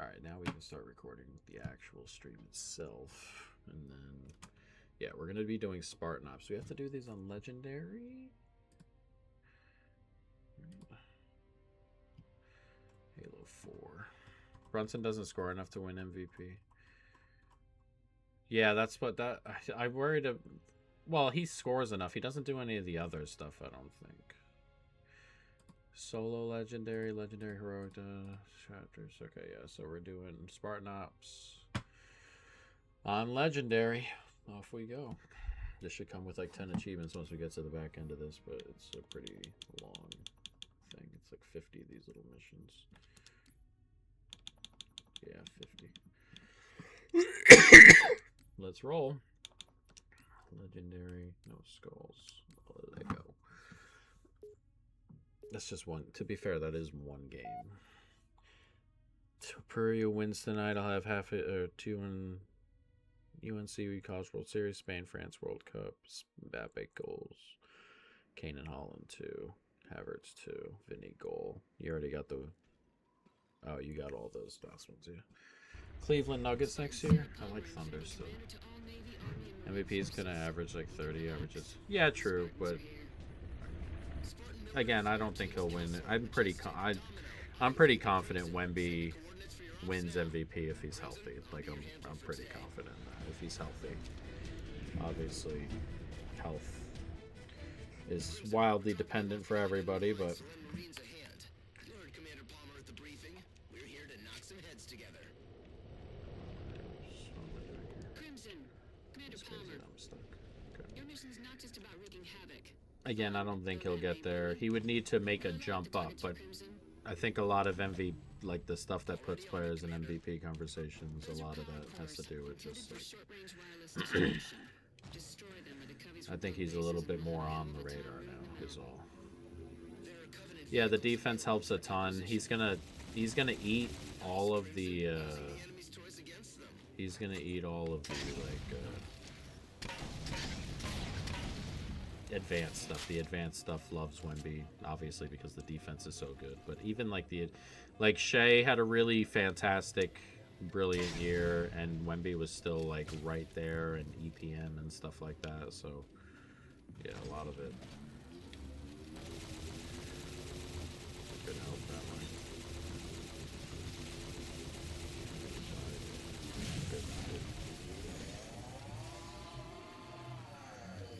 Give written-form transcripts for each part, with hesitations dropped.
Alright, now we can start recording the actual stream itself. And then, yeah, we're going to be doing Spartan Ops. We have to do these on Legendary. Halo 4. Brunson doesn't score enough to win MVP. Yeah, that's what that... I worried... Well, he scores enough. He doesn't do any of the other stuff, I don't think. Solo Legendary, Legendary Heroic chapters. Okay, yeah, so we're doing Spartan Ops on Legendary. Off we go. This should come with like 10 achievements once we get to the back end of this, but it's a pretty long thing. It's like 50 of these little missions. Yeah, 50. Let's roll. Legendary, no skulls. I'll let that go. That's just one. To be fair, that is one game. Peru wins tonight. I'll have half it or two in UNC College World Series, Spain, France World Cup, Mbappe goals, Kane and Holland 2, Havertz 2, Vinny goal. You already got the. Oh, you got all those last ones, yeah. Cleveland Nuggets next year. I like Thunder still. MVP is gonna average like 30 averages. Yeah, true, but. Again, I don't think he'll win. I'm pretty confident Wemby wins MVP if he's healthy. Like I'm pretty confident in that if he's healthy. Obviously, health is wildly dependent for everybody, but again, I don't think he'll get there. He would need to make a jump up, but I think a lot of MVP, like the stuff that puts players in MVP conversations, a lot of that has to do with just like, I think he's a little bit more on the radar now, is all. Yeah, the defense helps a ton. He's gonna eat all of the like advanced stuff. The advanced stuff loves Wemby, obviously, because the defense is so good. But even like Shea had a really fantastic, brilliant year, and Wemby was still like right there, and EPM and stuff like that. So yeah, a lot of it could help that way.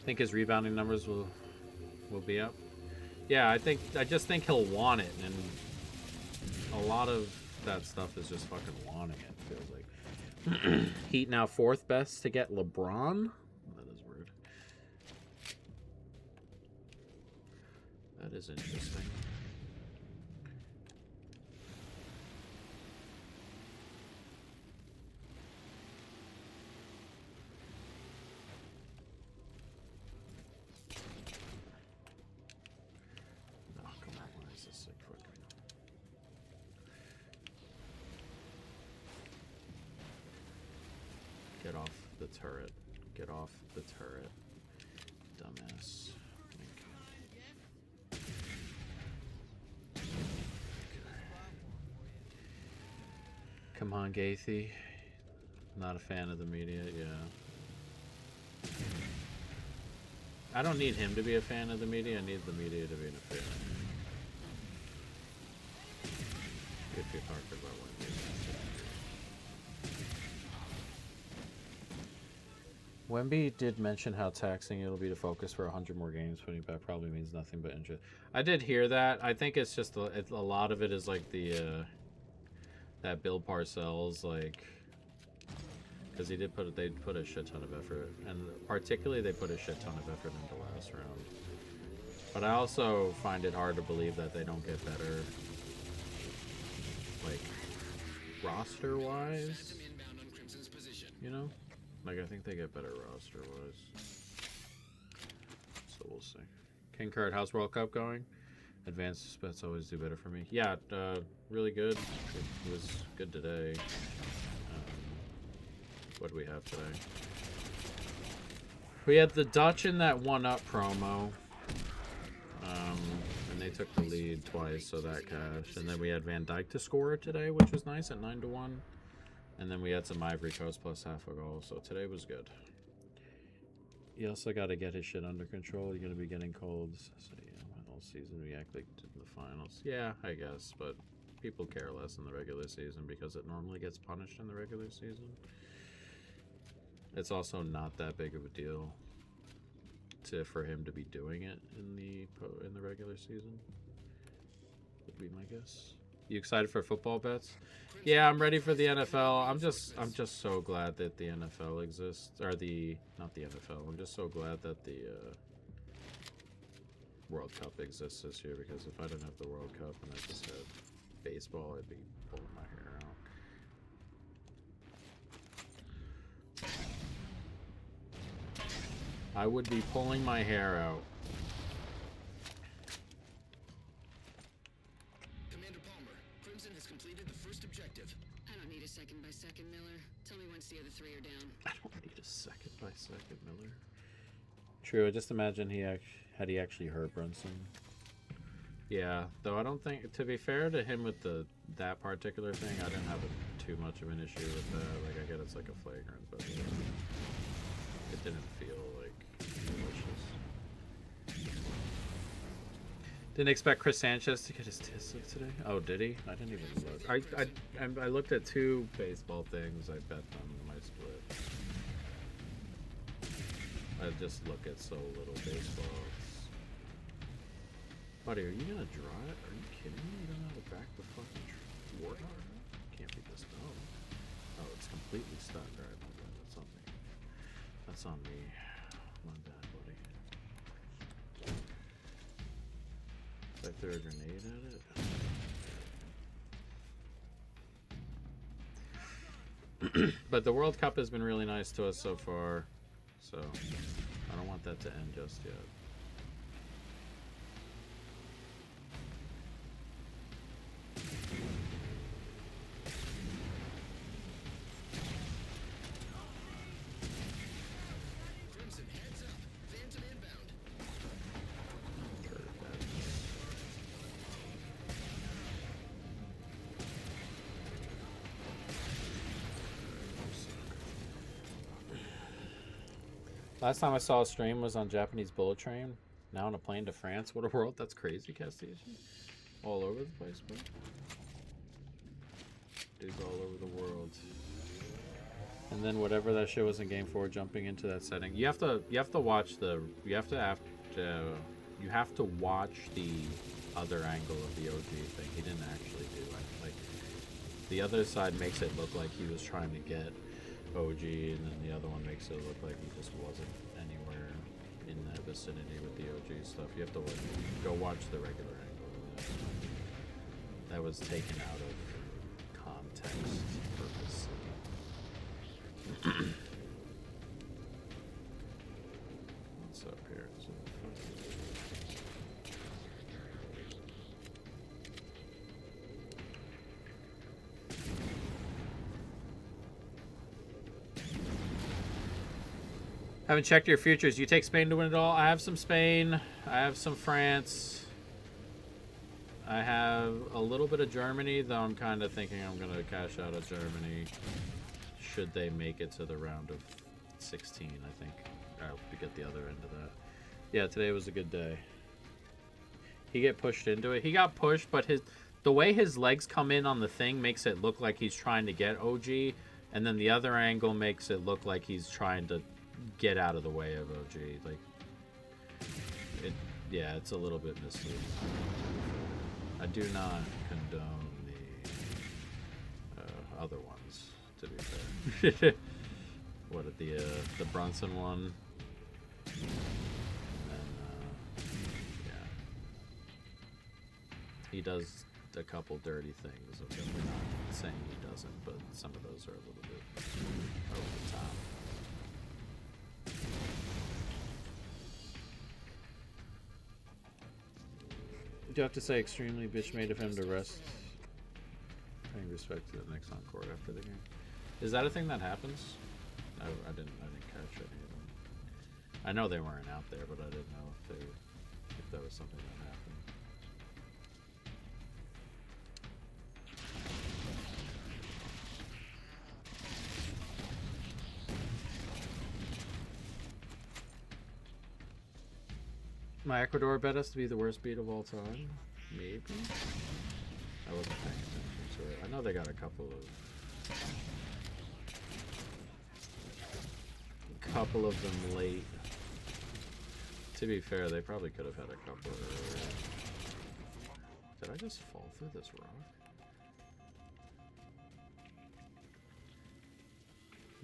Think his rebounding numbers will be up. Yeah, I just think he'll want it, and a lot of that stuff is just fucking wanting it, feels like. Heat now 4th best to get LeBron. That is weird. That is interesting. Get off the turret. Get off the turret. Dumbass. Okay. Come on, Gaethy. Not a fan of the media, yeah. I don't need him to be a fan of the media. I need the media to be a fan. If you're talking about Wemby. Wemby did mention how taxing it'll be to focus for 100 more games. Putting back probably means nothing but interest. I did hear that. I think it's just a lot of it is like the that Bill Parcells, like, because they put a shit ton of effort, and particularly they put a shit ton of effort into last round. But I also find it hard to believe that they don't get better, like, roster wise. You know. Like, I think they get better roster-wise. So we'll see. King Kurt, how's World Cup going? Advanced bets always do better for me. Yeah, really good. It was good today. What do we have today? We had the Dutch in that 1-up promo. And and they took the lead twice, so that cashed. And then we had Van Dijk to score today, which was nice at 9-1. And then we had some Ivory Coast plus half a goal, so today was good. You also got to get his shit under control. You're going to be getting colds. So, yeah, all season we act like in the finals. Yeah, I guess, but people care less in the regular season because it normally gets punished in the regular season. It's also not that big of a deal for him to be doing it in the regular season. Would be my guess. You excited for football bets? Yeah, I'm ready for the NFL. I'm just so glad that the NFL exists, or not the NFL. I'm just so glad that the World Cup exists this year, because if I didn't have the World Cup and I just had baseball, I'd be pulling my hair out. I would be pulling my hair out. Commander Palmer, Crimson has completed the first objective. I don't need a second by second, Miller. Tell me once the other three are down. I don't need a second by second, Miller. True, I just imagine had he actually hurt Brunson. Yeah, though I don't think, to be fair to him with that particular thing, I didn't have too much of an issue with that. Like, I get it's like a flagrant, but it didn't feel like malicious. Didn't expect Chris Sanchez to get his tits licked today. Oh, did he? I didn't even look. I looked at 2 baseball things. I bet them in my split. I just look at so little baseball. Buddy, are you gonna draw it? Are you kidding me? You don't know how to back the fucking warthog? Can't be this dumb. Oh, it's completely stuck. Alright, my bad. That's on me. That's on me. My bad, buddy. I threw a grenade at it. But the World Cup has been really nice to us so far, so I don't want that to end just yet. Crimson heads up. Phantom inbound. Last time I saw a stream was on Japanese Bullet Train. Now on a plane to France. What a world. That's crazy, Castillo. All over the place, bro. Dude's all over the world. And then whatever that shit was in Game 4, jumping into that setting. You have to watch the you have to watch the other angle of the OG thing. He didn't actually do it. Like, the other side makes it look like he was trying to get OG, and then the other one makes it look like he just wasn't anywhere in that vicinity with the OG stuff. You have to go watch the regular angle. That was taken out of context purposely. What's up here? Haven't checked your futures. You take Spain to win it all? I have some Spain. I have some France. I have a little bit of Germany, though I'm kind of thinking I'm going to cash out of Germany. Should they make it to the round of 16, I think. I hope to get the other end of that. Yeah, today was a good day. He get pushed into it. He got pushed, but the way his legs come in on the thing makes it look like he's trying to get OG, and then the other angle makes it look like he's trying to get out of the way of OG. Like, yeah, it's a little bit misleading. I do not condone the other ones, to be fair. What, the Brunson one? And then, yeah. He does a couple dirty things. Okay, we're not saying he doesn't, but some of those are a little bit over the top. Do you have to say extremely bitch made of him to rest? Paying respect to the next encore after the game. Is that a thing that happens? I didn't catch any of them. I know they weren't out there, but I didn't know if that was something that happened. My Ecuador bet us to be the worst beat of all time. Maybe. I wasn't paying attention to it. I know they got a couple of them late. To be fair, they probably could have had a couple earlier. Did I just fall through this rock?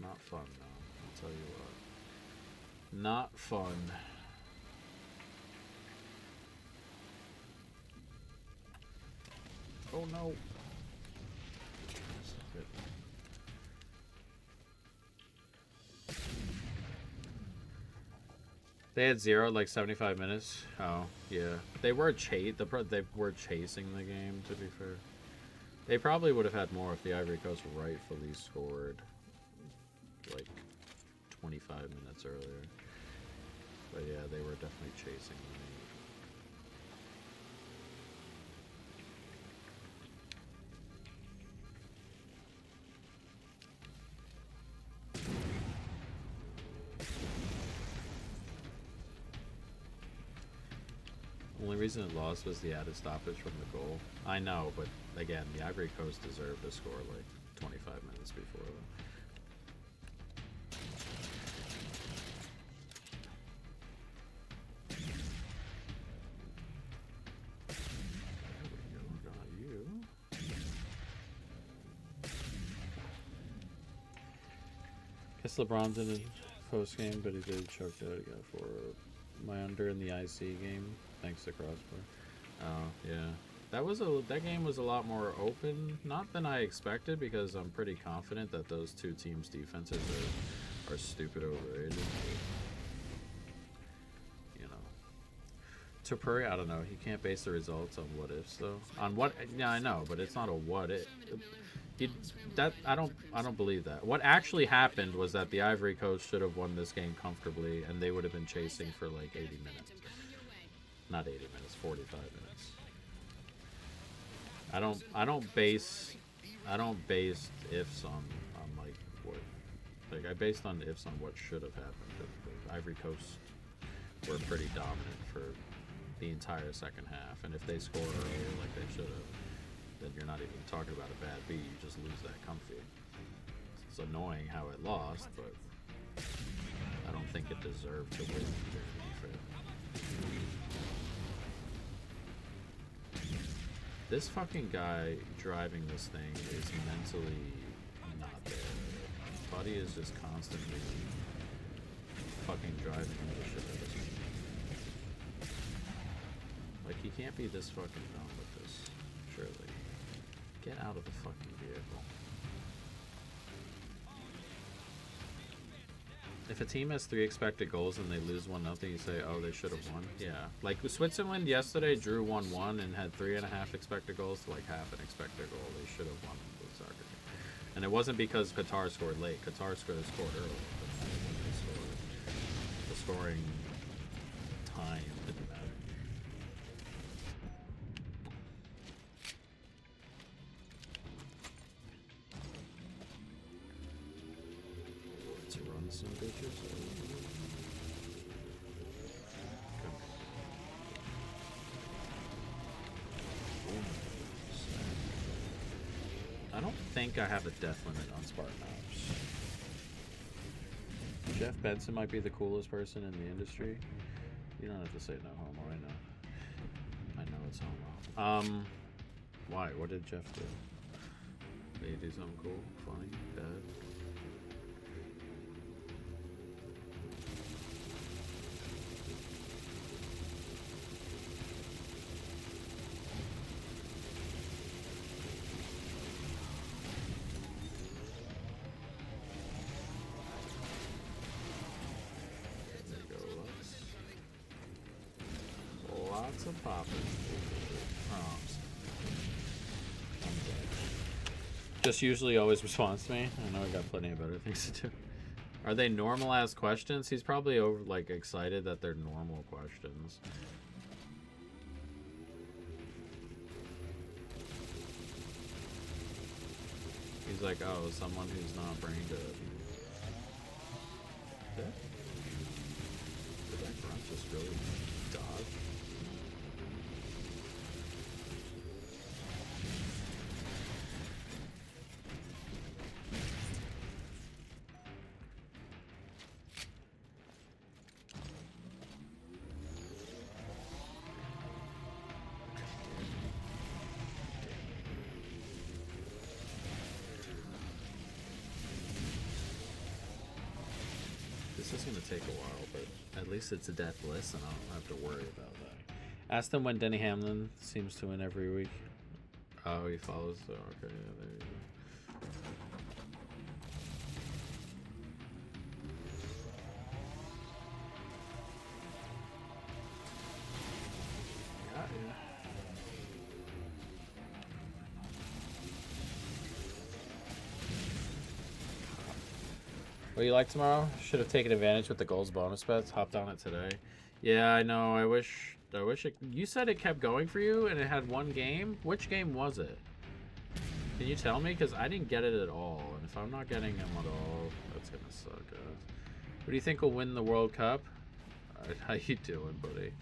Not fun, no. I'll tell you what. Not fun. Oh no. They had 0 like 75 minutes. Oh yeah, they were chasing the game. To be fair, they probably would have had more if the Ivory Coast rightfully scored like 25 minutes earlier. But yeah, they were definitely chasing the game. Only reason it lost was the added stoppage from the goal. I know, but again, the Ivory Coast deserved to score like 25 minutes before them. There we go, got you. Guess LeBron didn't post game, but he did choke out again for my under in the IC game. Thanks to Crossbar. Oh yeah, that game was a lot more open, not than I expected, because I'm pretty confident that those two teams' defenses are stupid overrated. You know, Tupuri, I don't know. He can't base the results on what ifs though. On what? Yeah, I know, but it's not a what if. I don't believe that. What actually happened was that the Ivory Coast should have won this game comfortably, and they would have been chasing for like 80 minutes. Not 80 minutes, 45 minutes. I don't base ifs on like what, like I based on ifs on what should have happened. The Ivory Coast were pretty dominant for the entire second half, and if they score earlier like they should have, then you're not even talking about a bad beat. You just lose that comfy. It's annoying how it lost, but I don't think it deserved to win either, to be fair. This fucking guy driving this thing is mentally not there. Buddy is just constantly fucking driving the shit out of this thing. Like, he can't be this fucking dumb with this, surely. Get out of the fucking vehicle. If a team has 3 expected goals and they lose 1-0, you say, oh, they should have won. Yeah. Like, Switzerland yesterday drew 1-1 and had 3.5 expected goals to, like, half an expected goal. They should have won the soccer game. And it wasn't because Qatar scored late. Qatar scored early. The scoring time didn't matter. To run some bitches. I don't think I have a death limit on Spartan Ops. Jeff Benson might be the coolest person in the industry. You don't have to say no homo, I know. I know it's homo. Why? What did Jeff do? Did he do something cool? Funny? Bad? Lots of popping. Just usually always responds to me. I know I got plenty of better things to do. Are they normal ass questions? He's probably over like excited that they're normal questions. He's like, oh, someone who's not brain dead. Yeah. Did that grunt just really die? This is going to take a while, but at least it's a deathless, and I don't have to worry about that. Ask them when Denny Hamlin seems to win every week. Oh, he follows. Oh, okay, yeah, there you go. Got ya. What do you like tomorrow? Should have taken advantage with the goals bonus bets. Hopped on it today. Yeah, I know. I wish it. You said it kept going for you, and it had one game. Which game was it? Can you tell me? Because I didn't get it at all. And if I'm not getting them at all, that's gonna suck, guys. Who do you think will win the World Cup? How you doing, buddy?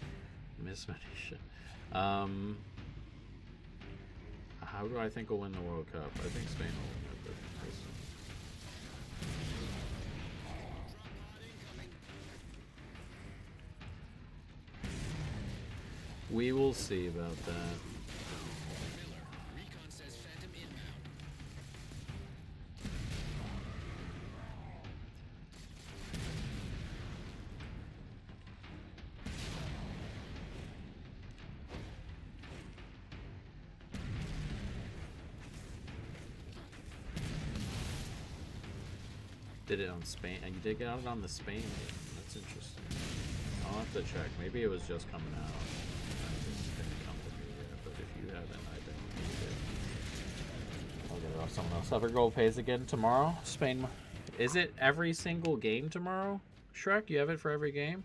Miss Manisha. How do I think will win the World Cup? I think Spain will win it. We will see about that. Recon says Phantom inbound. Did it on Spain? And you did get it on the Spain game. That's interesting. I'll have to check. Maybe it was just coming out. But if you haven't, I don't need it. I'll get it off someone else. Other goal pays again tomorrow. Spain. Is it every single game tomorrow? Shrek, you have it for every game?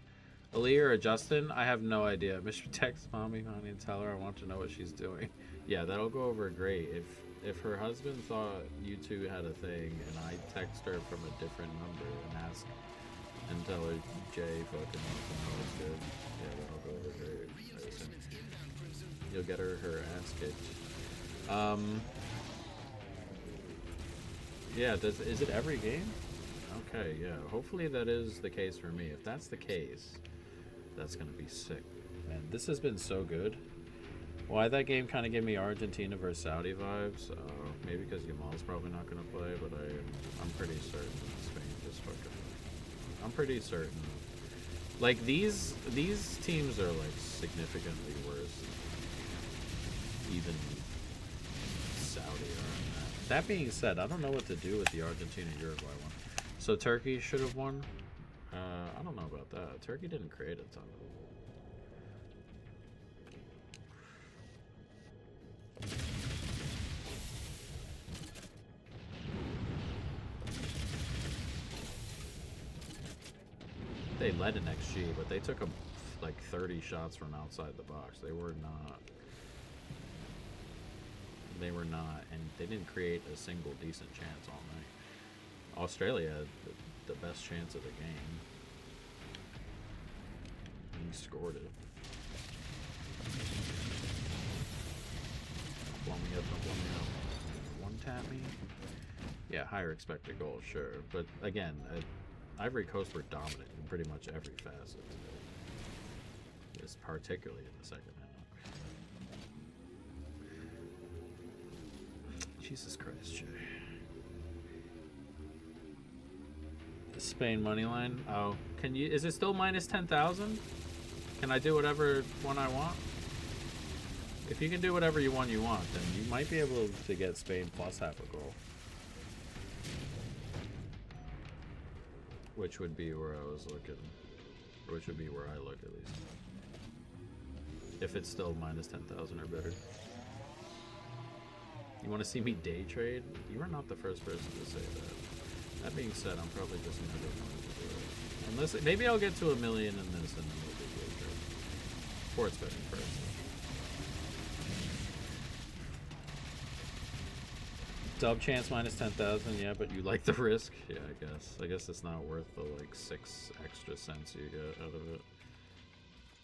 Aaliyah or Justin? I have no idea. Mr. Text mommy, honey, and tell her I want to know what she's doing. Yeah, that'll go over great. If her husband thought you two had a thing and I text her from a different number and ask and tell her Jay fucking what's good, yeah, that'll go over great. Reinforcements inbound, Crimson. You'll get her ass kicked. Yeah, is it every game? Okay, yeah. Hopefully that is the case for me. If that's the case, that's gonna be sick. Man, this has been so good. Why that game kind of gave me Argentina versus Saudi vibes? Maybe because Yamal's probably not gonna play, but I'm pretty certain Spain just fucking. I'm pretty certain. Like these teams are like significantly worse. Even Saudi are in that. That being said, I don't know what to do with the Argentina-Uruguay one. So Turkey should have won. I don't know about that. Turkey didn't create a ton of. They led in XG, but they took like 30 shots from outside the box. They were not, and they didn't create a single decent chance all night. Australia had the best chance of the game. And he scored it. Blow me up, don't blow me up. One tap me? Yeah, higher expected goals, sure. But again, Ivory Coast were dominant in pretty much every facet today. Just particularly in the second half. Jesus Christ, Jay. Spain money line. Oh, can you? Is it still minus 10,000? Can I do whatever one I want? If you can do whatever you want, then you might be able to get Spain plus half a goal. Which would be where I was looking. Which would be where I look at least. If it's still minus 10,000 or better. You want to see me day trade? You are not the first person to say that. That being said, I'm probably just never going to do it. Unless, maybe I'll get to 1 million in this and then we'll do day trade. Sports betting first. Dub chance minus 10,000, yeah, but you like the risk? Yeah, I guess. I guess it's not worth the like 6 extra cents you get out of it.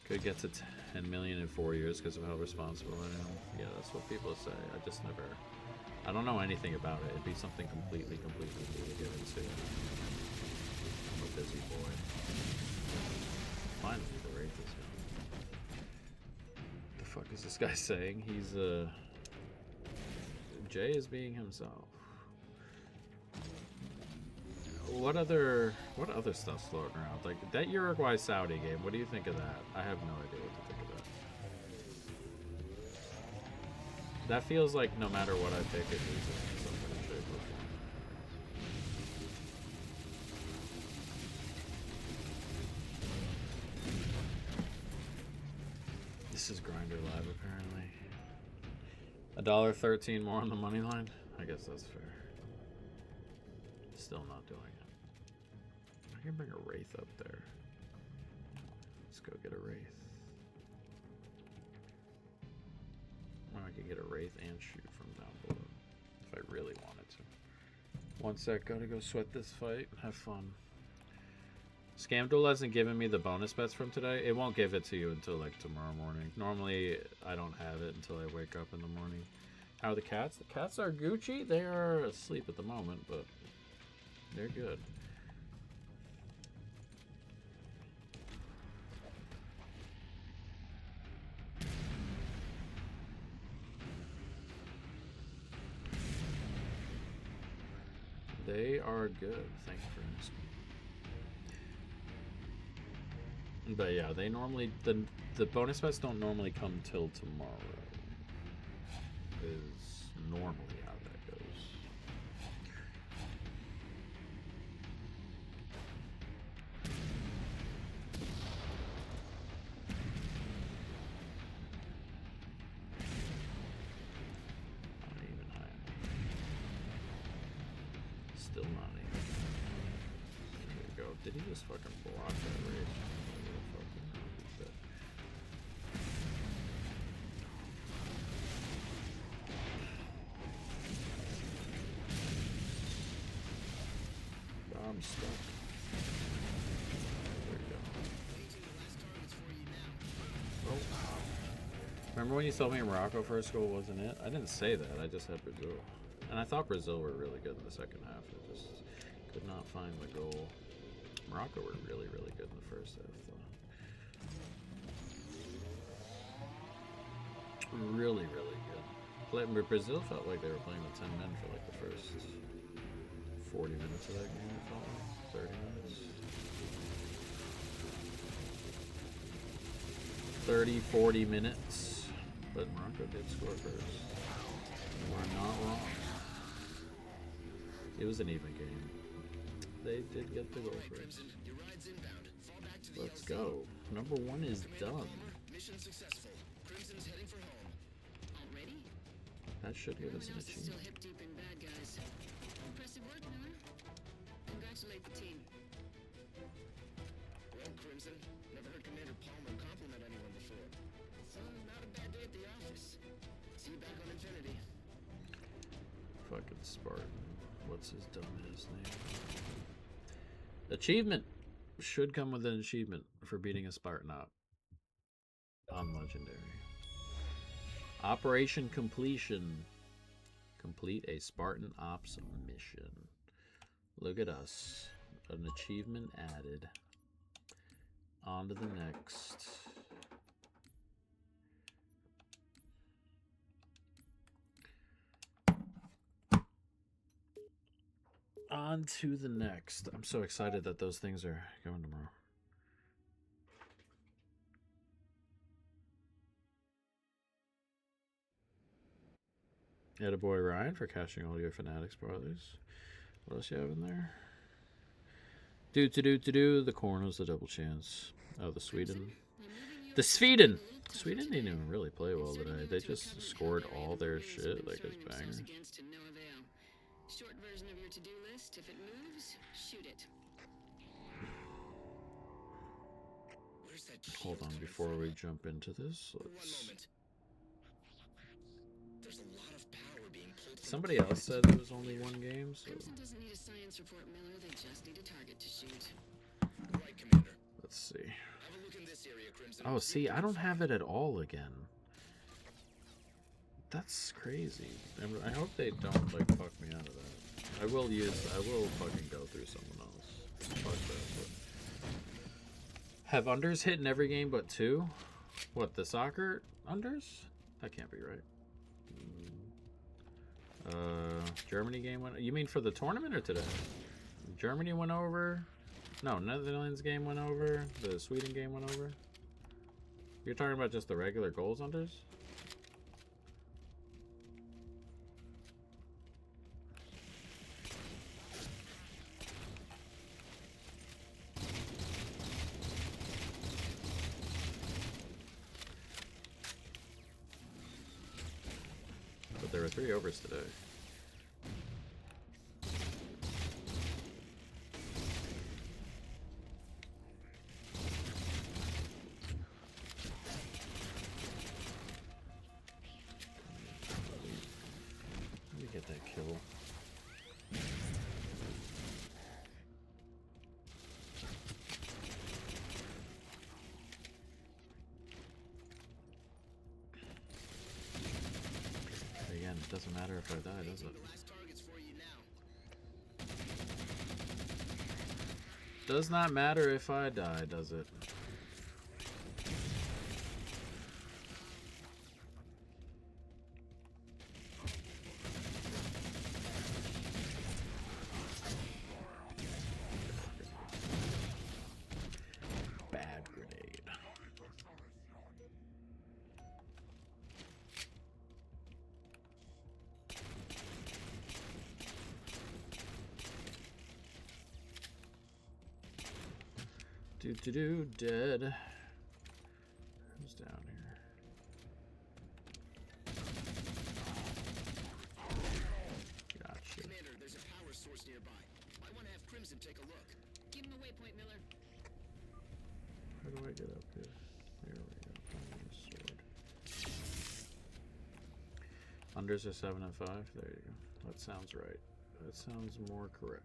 Could get to 10 million in 4 years because of how responsible I am. Yeah, that's what people say. I just never... I don't know anything about it. It'd be something completely new to get into. I'm a busy boy. Finally, the Wraith is gone. The fuck is this guy saying? He's, Jay is being himself. What other stuff's floating around? Like, that Uruguay-Saudi game, what do you think of that? I have no idea what to think of that. That feels like no matter what I pick, it loses in some kind of shape or form. This is Grindr Live, apparently. $1.13 more on the money line? I guess that's fair. Still not doing it. I can bring a Wraith up there. Let's go get a Wraith. Well, I can get a Wraith and shoot from down below if I really wanted to. One sec, gotta go sweat this fight. Have fun. Scam Duel hasn't given me the bonus bets from today. It won't give it to you until like tomorrow morning. Normally, I don't have it until I wake up in the morning. How are the cats? The cats are Gucci. They are asleep at the moment, but they're good. They are good. Thank you for asking. But yeah, they normally the bonus bets don't normally come till tomorrow. Is normally how that goes. Not even high enough. Still not even. There we go. Did he just fucking block that rage? I'm stuck. There we go. Oh. Remember when you told me Morocco first goal wasn't it? I didn't say that. I just had Brazil. And I thought Brazil were really good in the second half. I just could not find the goal. Morocco were really good in the first half, though. Really good. Brazil felt like they were playing with 10 men for like the first 40 minutes of that game, it felt like. 30 minutes. 30, 40 minutes. But Morocco did score first. We're not wrong. It was an even game. They did get the goal first. Let's go. Number 1 is done. Mission successful. Crimson's heading for home. Already? That should give us an Everyone else is still achievement. hip deep in bad guys. Impressive work, Miller. Congratulate the team. Well, Crimson, never heard Commander Palmer compliment anyone before. So, not a bad day at the office. See you back on Infinity. Fucking Spartan. What's his dumbass name? Achievement! Should come with an achievement for beating a Spartan Op. On Legendary. Operation Completion. Complete a Spartan Ops mission. Look at us. An achievement added. On to the next. On to the next. I'm so excited that those things are going tomorrow. Attaboy Ryan for cashing all your Fanatics parlays. What else you have in there? Do. The corners, the double chance. Oh, the Sweden. The Sweden! Sweden didn't even really play well today. They just scored all their shit like it's bangers. Short version of your to-do list. If it moves, shoot it. Where's that Hold on, before we jump into this, One let's... moment. There's a lot of power being pulled from Somebody else said there was only one game, so... Crimson doesn't need a science report, Miller. They just need a target to shoot. Right, Commander. Let's see. Have a look in this this area, Crimson. Oh, see, I don't have it at all again. That's crazy. I hope they don't like fuck me out of that. I will fucking go through someone else. Fuck that. But... Have unders hit in every game but 2? What, the soccer unders? That can't be right. Germany game went. You mean for the tournament or today? Germany went over. No, Netherlands game went over. The Sweden game went over. You're talking about just the regular goals unders? But there were 3 overs today. Let me get that kill. Again, it doesn't matter if I die, does it? The last target's for you now. Does not matter if I die, does it? Bad grenade. Dead. Who's down here? Gotcha. Commander, there's a power source nearby. I want to have Crimson take a look. Give him a waypoint, Miller. How do I get up here? There we go. Find the sword. Unders are 7 and 5. There you go. That sounds right. That sounds more correct.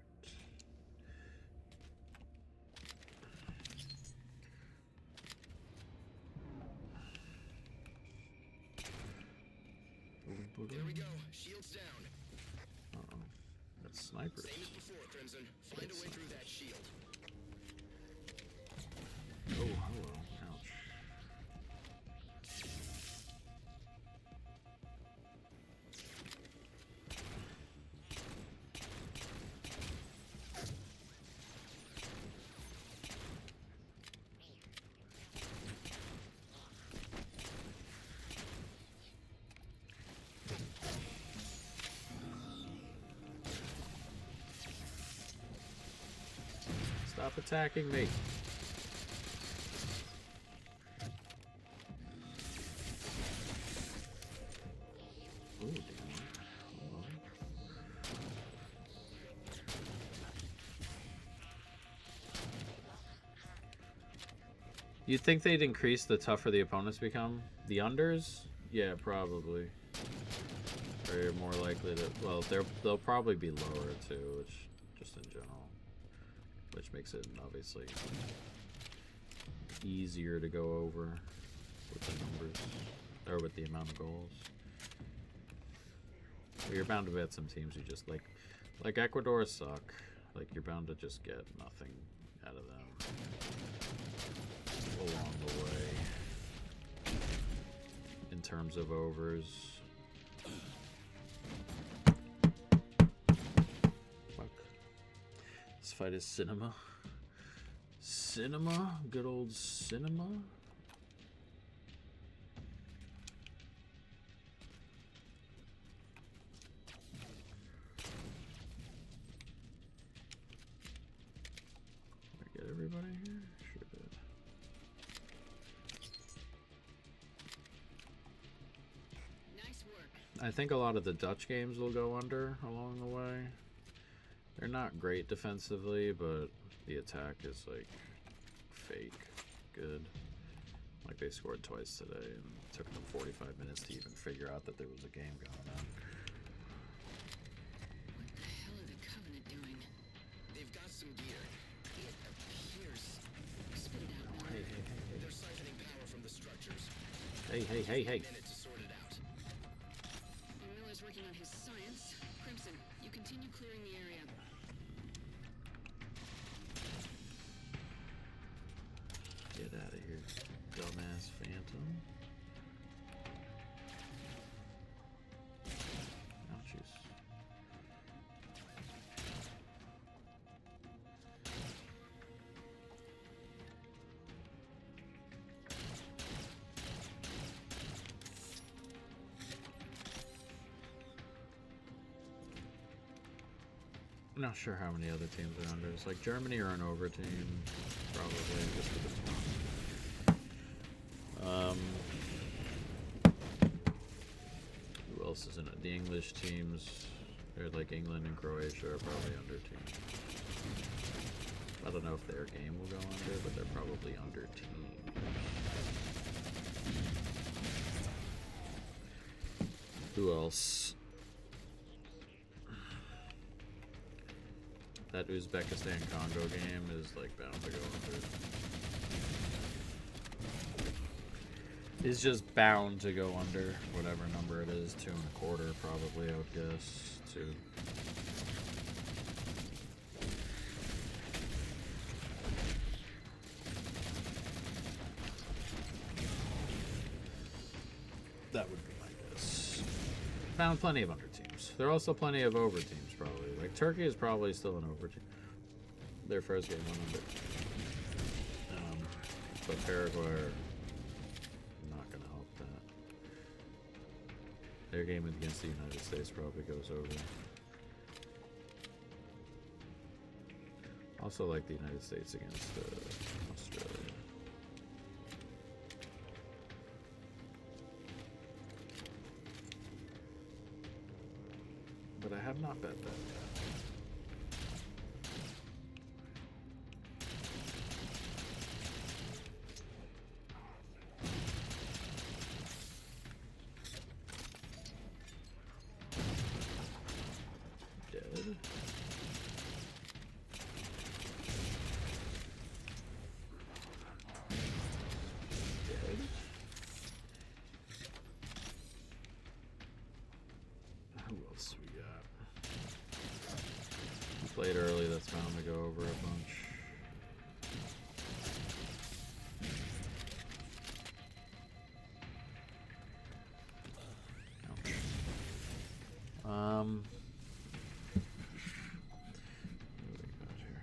There we go. Shields down. Uh-oh. That's snipers. Same as before, Crimson. Find a way through that shield. Oh, hello. Ouch. Stop attacking me. Ooh, damn. Hold on. You'd think they'd increase the tougher the opponents become? The unders? Yeah, probably. They're more likely to... Well, they'll probably be lower too, which just in general. Which makes it obviously easier to go over with the numbers, or with the amount of goals. But you're bound to bet some teams you just like Ecuador suck. Like you're bound to just get nothing out of them along the way in terms of overs. This fight is cinema. Cinema? Good old cinema? Did I get everybody here? Sure did. Nice work. I think a lot of the Dutch games will go under along the way. They're not great defensively, but the attack is like fake good. Like they scored twice today and it took them 45 minutes to even figure out that there was a game going on. What the hell are the Covenant doing? They've got some gear. It appears. Spit it out, Miller. They're Hey, hey, hey, hey. Minute to sort it out. While Miller's working on his science, Crimson, you continue clearing the area. Get out of here, dumbass phantom. Ouchies. I'm not sure how many other teams are under. It's like Germany are an over team, probably. Just who else is in it? The English teams, or like England and Croatia, are probably under teams. I don't know if their game will go under, but they're probably under teams. Who else? That Uzbekistan-Congo game is like bound to go under. It's just bound to go under whatever number it is, 2.25 probably, I would guess. 2. That would be my guess. Found plenty of under teams. There are also plenty of over teams, probably. Like, Turkey is probably still an over team. Their first game went under. But Paraguay are not going to help that. Their game against the United States probably goes over. Also like the United States against Australia. But I have not bet that yet. Dead. Who else we got? We played early, that's bound to go over a bunch. Ouch. What do we got here?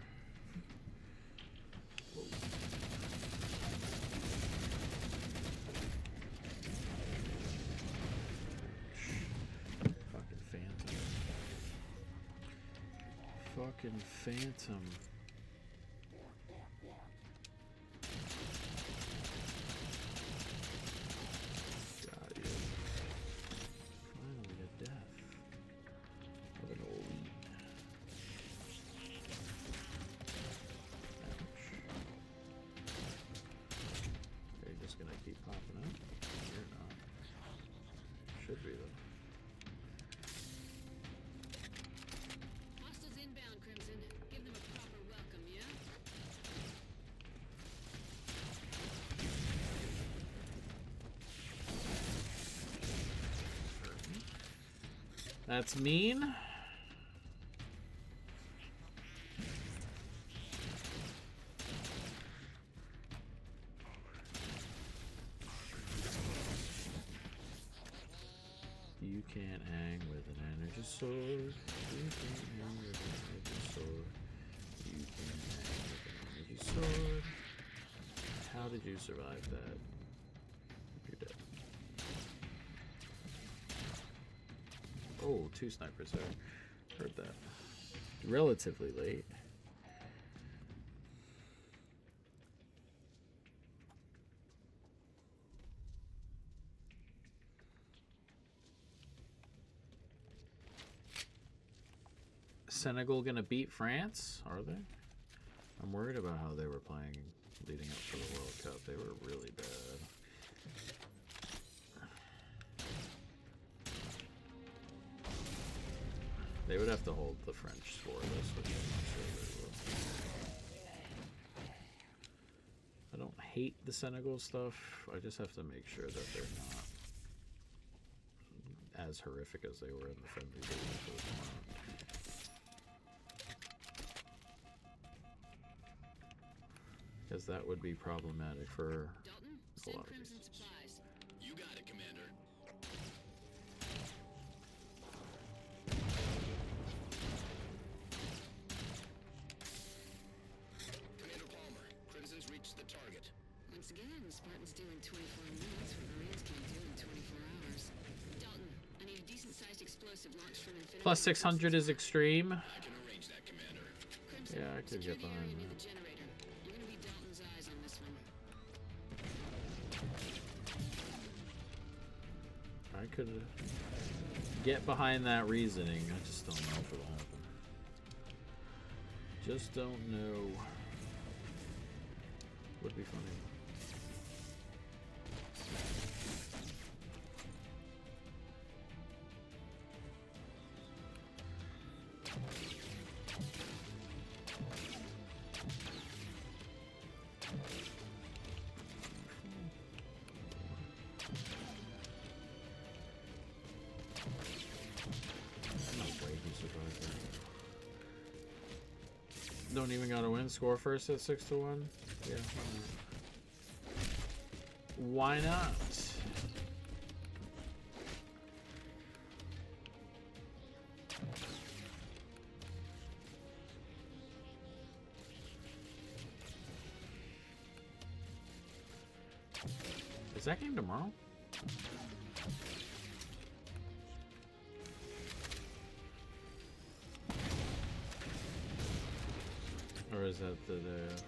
Whoa. Fucking phantom. Fucking phantom. Got you. Finally a death. Of an old. Ouch. Are you just gonna keep popping up? You're not. Should be though. Hostiles inbound, Crimson. Give them a proper welcome, yeah? That's mean. You can't hang with an energy sword. You can't hang with an energy sword. You can't hang with an energy sword. How did you survive that? You're dead. Oh, 2 snipers there. Heard that. Relatively late. Senegal gonna beat France? Are they? I'm worried about how they were playing leading up to the World Cup. They were really bad. They would have to hold the French scoreless, which I'm not sure they will. I don't hate the Senegal stuff. I just have to make sure that they're not as horrific as they were in the friendly days for the tomorrow. Because that would be problematic for Dalton, a send lot of Crimson reasons. supplies. You got it, Commander. Commander Palmer, Crimson's reached the target. Once again, Spartans do in 24 minutes what Marines can't do in 24 hours. Dalton, I need a decent-sized explosive launched from Infinity. Plus 600 is extreme. I can arrange that, Commander. Crimson, Yeah, I could secure get the behind area near that. the generator. You're gonna be Dalton's eyes on this one. I could get behind that reasoning. I just don't know if it'll happen. Just don't know. Would be funny. No way he survived that. Don't even gotta win. Score first at 6-1. Yeah. Why not? Is that game tomorrow? Or is that the day after?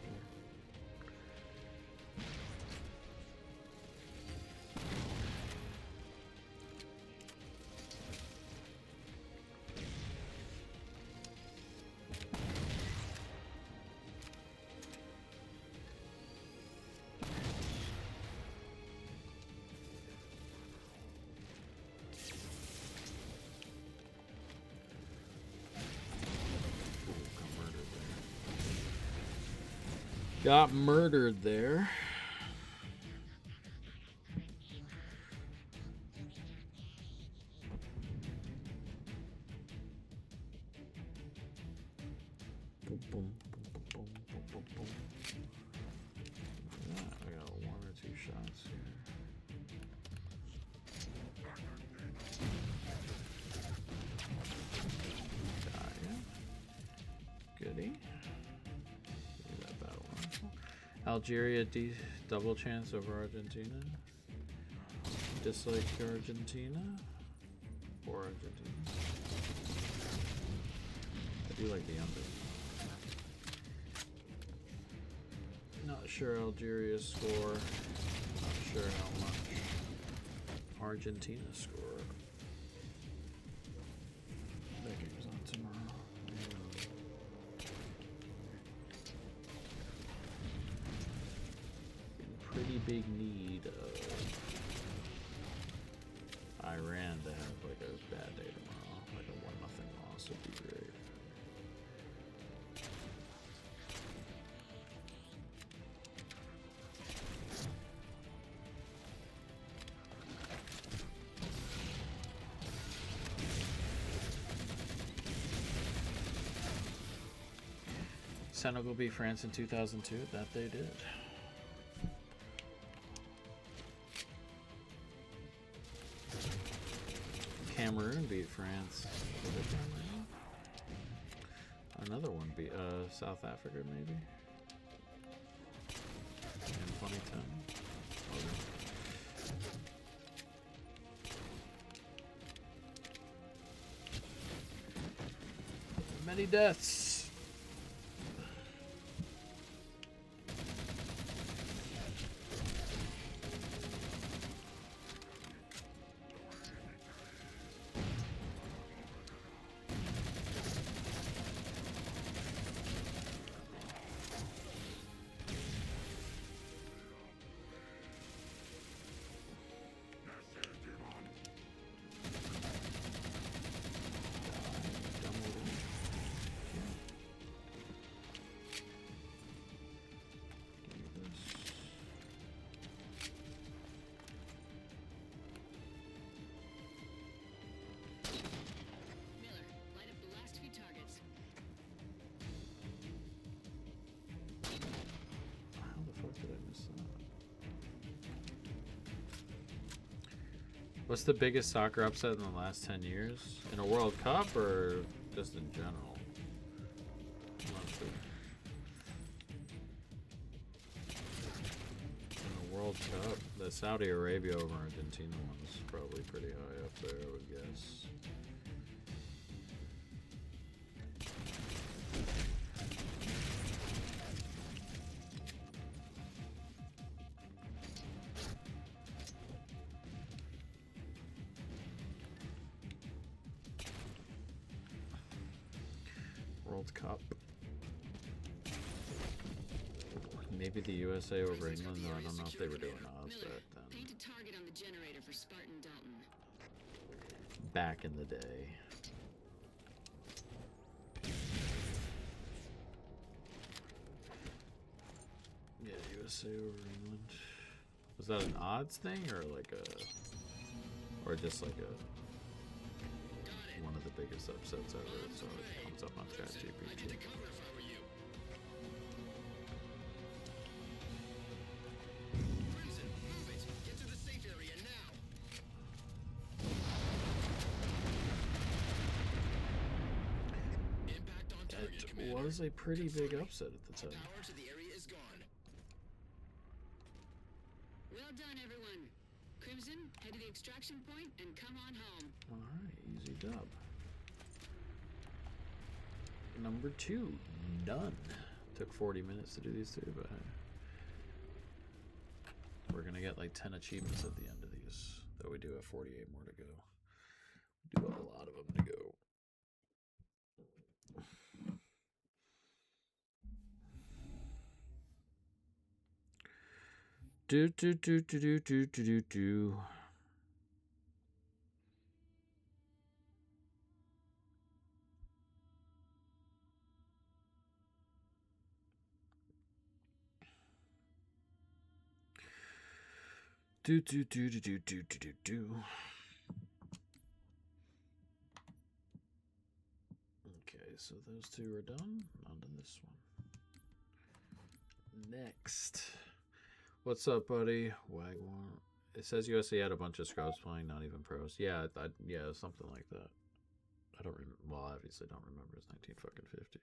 Got murdered there. Boom, boom, boom, boom, boom, boom, boom. Yeah, I got 1 or 2 shots here. Goody. That battle. Algeria double chance over Argentina. Dislike Argentina or Argentina. I do like the under. Not sure Algeria's score. Not sure how much Argentina score. That game's on tomorrow. Pretty big need of Iran to have like a bad day tomorrow. Like a 1-0 loss would be great. Senegal beat France in 2002. That they did. Cameroon beat France. Another one beat South Africa maybe in 2010. Many deaths. What's the biggest soccer upset in the last 10 years? In a World Cup or just in general? I'm not sure. In a World Cup, the Saudi Arabia over Argentina one's probably pretty high up there, I would guess. World Cup. Maybe the USA over England. No, I don't know if they were doing odds back then. Paint a target on the generator for Spartan Dalton. Back in the day. Yeah, USA over England. Was that an odds thing or like a, or just like a one of the biggest upsets ever? So it comes up on ChatGPT. It was a pretty big upset at the time. Well done, everyone. Crimson, head to the extraction point and come on home. Alright, easy dub. Number 2, done. Took 40 minutes to do these two, but we're gonna get like 10 achievements at the end of these. Though we do have 48 more to go. We do have a lot of them to go. Do. Okay, so those two are done. On to this one. Next. What's up, buddy? Wagwan. It says USA had a bunch of scrubs playing, not even pros. Yeah, yeah, something like that. I don't remember. Well, obviously, don't remember. It's 1950.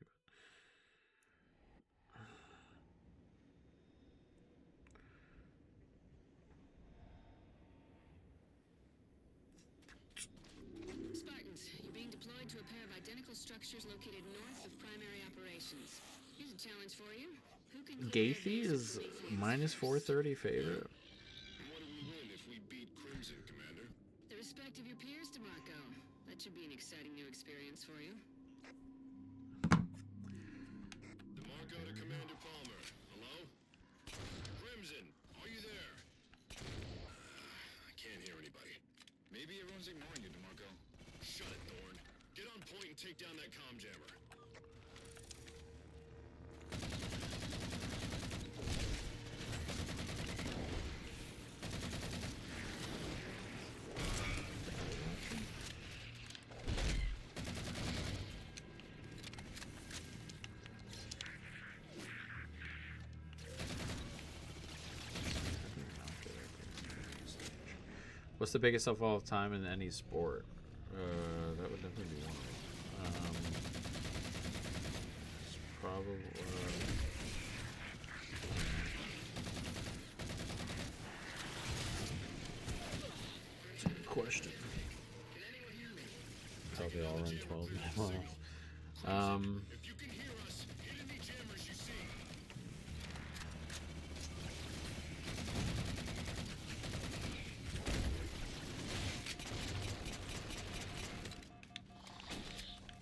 But Spartans, you're being deployed to a pair of identical structures located north of primary operations. Here's a challenge for you. Who can Gaethje is minus 430 favorite. What do we win if we beat Crimson, Commander? The respect of your peers, DeMarco. That should be an exciting new experience for you. DeMarco to Commander Palmer. Hello? Crimson, are you there? I can't hear anybody. Maybe everyone's ignoring you, DeMarco. Shut it, Thorn. Get on point and take down that comm jammer. What's the biggest of all time in any sport? That would definitely be one of them. Probably. That's a good question. Probably all run 12 miles. If you can hear us, hit any jammers you see.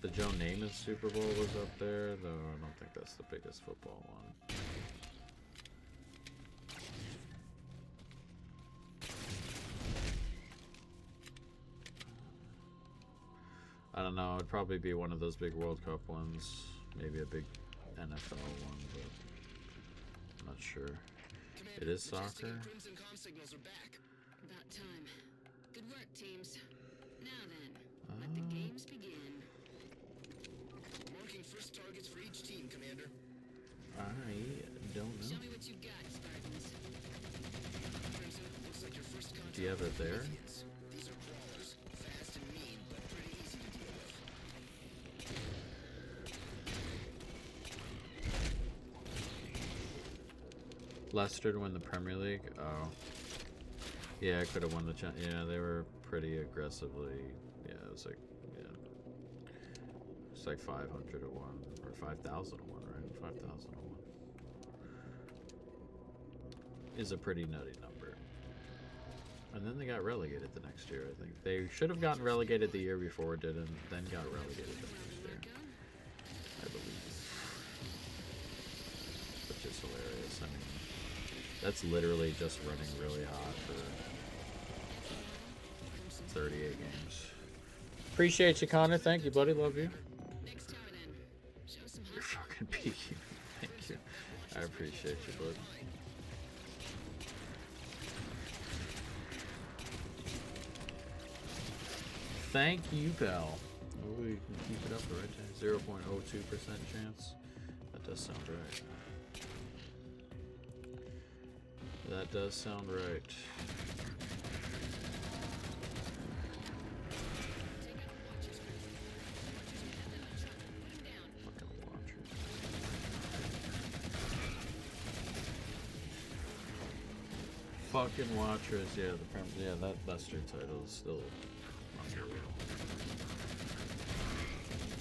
The Joe Namath Super Bowl was up there, though I don't think that's the biggest football one. I don't know, it'd probably be one of those big World Cup ones, maybe a big NFL one, but I'm not sure. It is soccer. Crimson comm signals are back. About time. Good work, teams. Now then, let the games begin. Marking first targets for each team, Commander. I don't know. Show me what you got, Spartans. Crimson, looks like your first contact. Do you have it there? These are Leicester to win the Premier League. Oh, yeah, I could have won the. Yeah, they were pretty aggressively. Yeah, it was like it's like 500 to 1 or 5,000 to 1, right? 5,000 to 1 is a pretty nutty number. And then they got relegated the next year. I think they should have gotten relegated the year before, didn't, then got relegated the next year, I believe. Which is hilarious. I mean, that's literally just running really hot for 38 games. Appreciate you, Connor. Thank you, buddy. Love you. You're fucking peaky. Thank you. I appreciate you, bud. Thank you, pal. Oh, we can keep it up the right time. 0.02% chance. That does sound right. That does sound right. Fucking Watchers. Fucking Watchers. Yeah, that Leicester title is still unreal.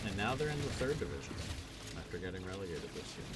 And now they're in the 3rd division after getting relegated this year.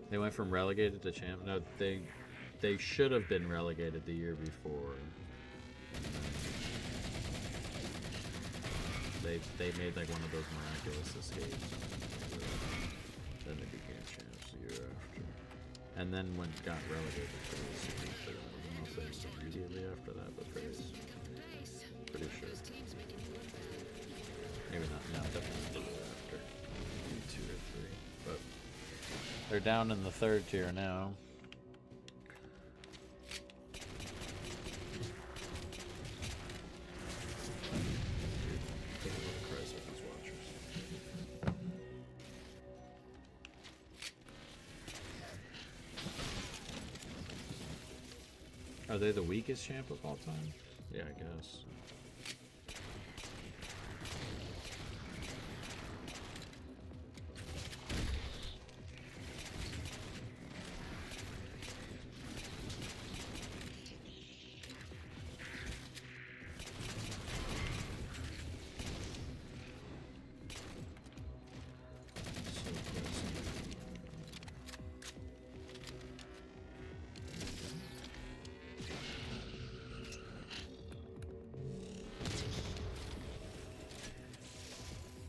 They went from relegated to champ. No, they should have been relegated the year before. They made like one of those miraculous escapes. Then they became champs the year after, and then got relegated to the series. I don't know if they immediately after that, but pretty sure. Maybe not. No, definitely after. Maybe 2 or 3, but. They're down in the 3rd tier now. Are they the weakest champ of all time? Yeah, I guess.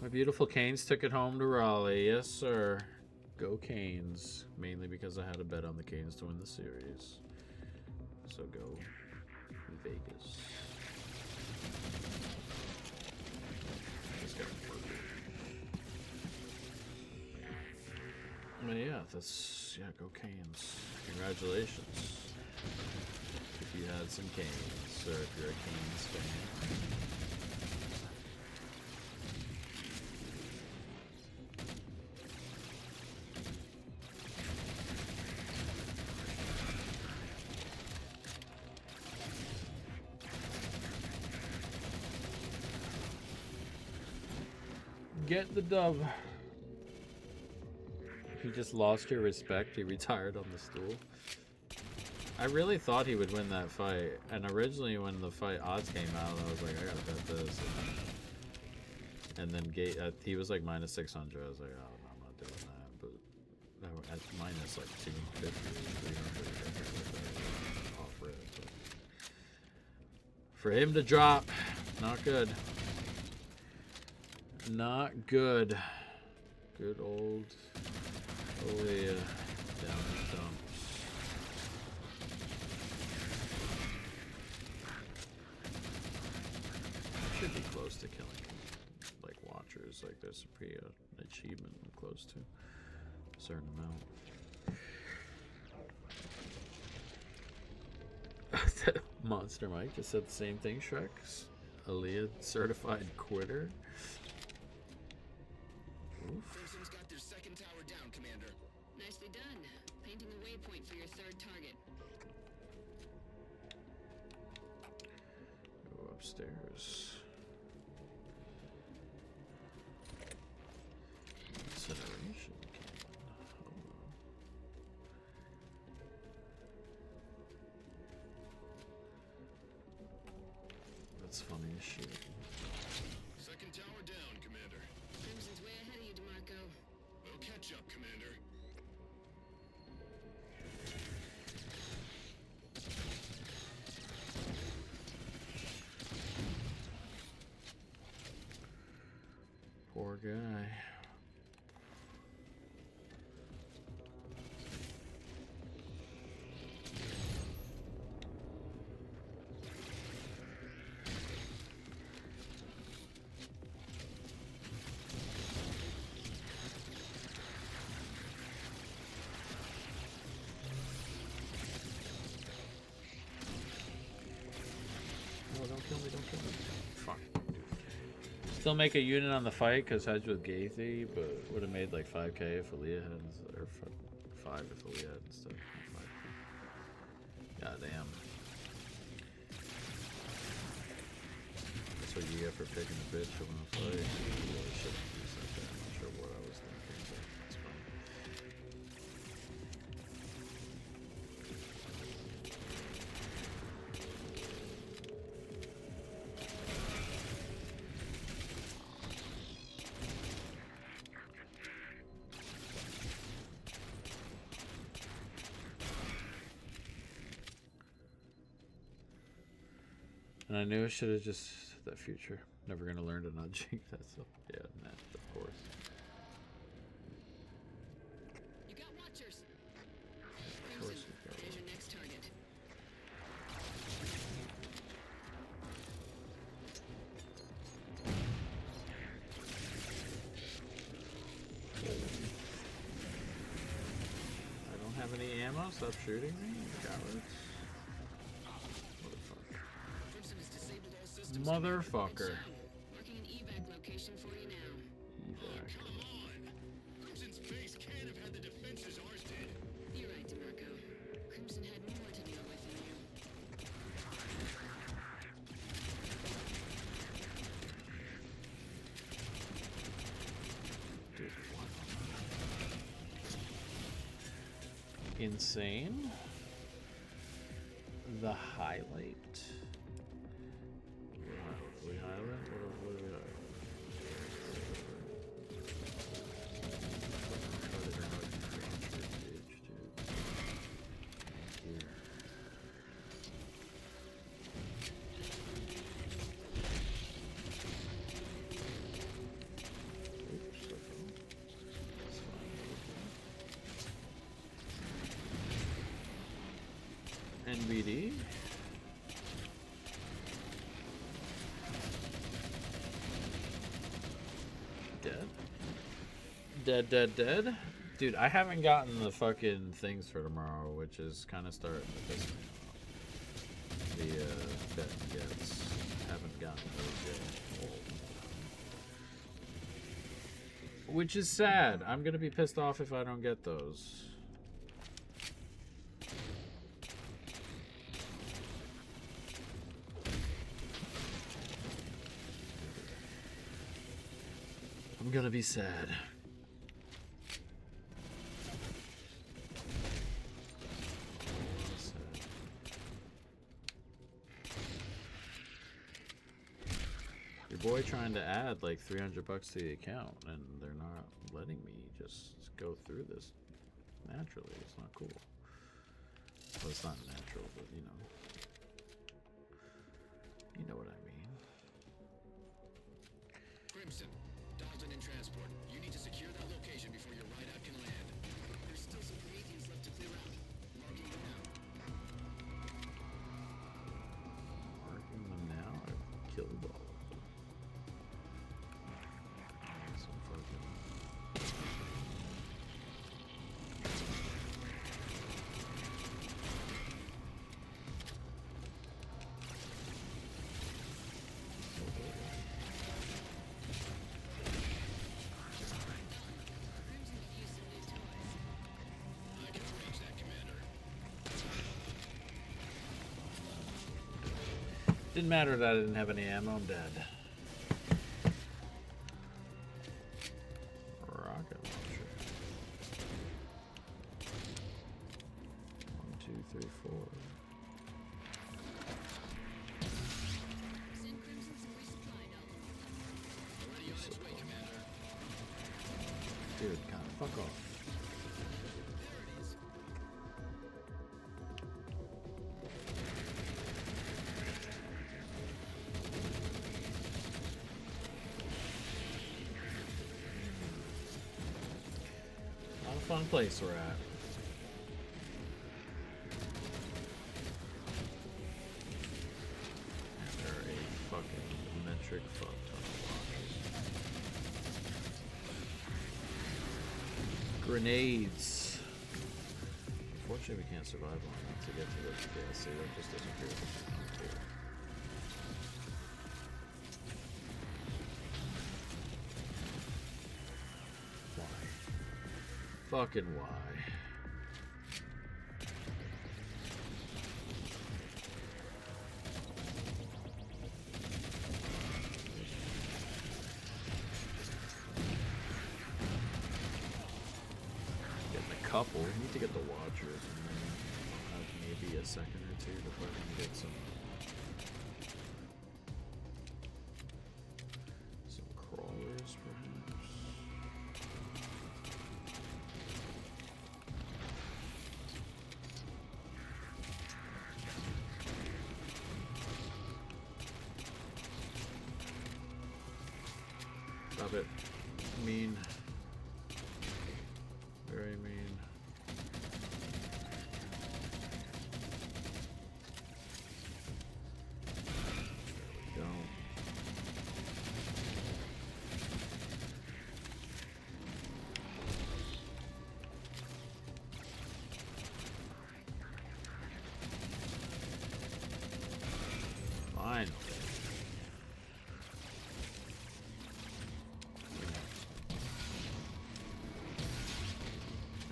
My beautiful Canes took it home to Raleigh. Yes, sir. Go Canes. Mainly because I had a bet on the Canes to win the series. So go Vegas. Just got murdered. But yeah, that's... Yeah, go Canes. Congratulations. If you had some Canes, or if you're a Canes fan. Get the dub. He just lost your respect. He retired on the stool. I really thought he would win that fight. And originally when the fight odds came out, I was like, I gotta bet this. And then he was like minus 600. I was like, oh, no, I'm not doing that. But at minus like 250, 300, off rip. But for him to drop, not good. Not good. Good old Aaliyah down the dumps. Should be close to killing like Watchers. Like there's a pretty achievement I'm close to a certain amount. Monster Mike just said the same thing, Shrek. Aaliyah certified quitter. Oof. Crimson's got their second tower down, Commander. Nicely done. Painting a waypoint for your third target. Go upstairs. Incineration cannon. Hello. That's funny as shit. Second tower down, Commander. Crimson's way ahead of you, DeMarco. We'll catch up, Commander. Poor guy. Oh, don't kill me, don't kill me. Fuck. Still make a unit on the fight because hedge with Gaithy, but would have made like 5k if Aaliyah had, or 5 if Aaliyah had instead. God damn. That's what you get for picking a bitch from a fight. You really shouldn't use like that. I'm not sure what I was thinking, but it's fine. And I knew I should have just that future. Never gonna learn to not jinx that stuff. Yeah, nah, of course. You got watchers. Of course Crimson, you've got there's your next target. I don't have any ammo. Stop shooting me, cowards. Crimson has disabled all systems. Motherfucker. Marking an evac location for you now. Evac. Come on! Crimson's base can't have had the defenses ours did. You're right, DeMarco. Crimson had more to deal with than you. Dude, what? Insane. The highlight. We highlight? What do we highlight? NBD. Dead. Dude, I haven't gotten the fucking things for tomorrow, which is kind of starting to piss me off. The bet and gets. Haven't gotten those yet. Which is sad. I'm gonna be pissed off if I don't get those. I'm gonna be sad. Your boy trying to add like $300 to the account, and they're not letting me just go through this naturally. It's not cool. Well, it's not natural, but you know what I mean. Crimson, Dalton in transport. You need to secure that location before your rideout can land. There's still some Prometheans left to clear out. Marking them now. Marking them now. I've killed all of them. Some fucking. Didn't matter that I didn't have any ammo. I'm dead. Rocket launcher. 1, 2, 3, 4. Send Crimson some resupply, Dalton. Already on its way, Commander. Dude, God, fuck off. There it is. Not a fun place we're at. After a fucking metric fuck ton of launches. Grenades. Unfortunately, we can't survive long enough to get to the DLC. That just doesn't appear to be cool. Why? Fucking why? Getting a couple. We need to get the Watchers, and then I'll have maybe a second or two before I can get some crawlers, perhaps. Stop it. Mean. Very mean. There we go. Finally.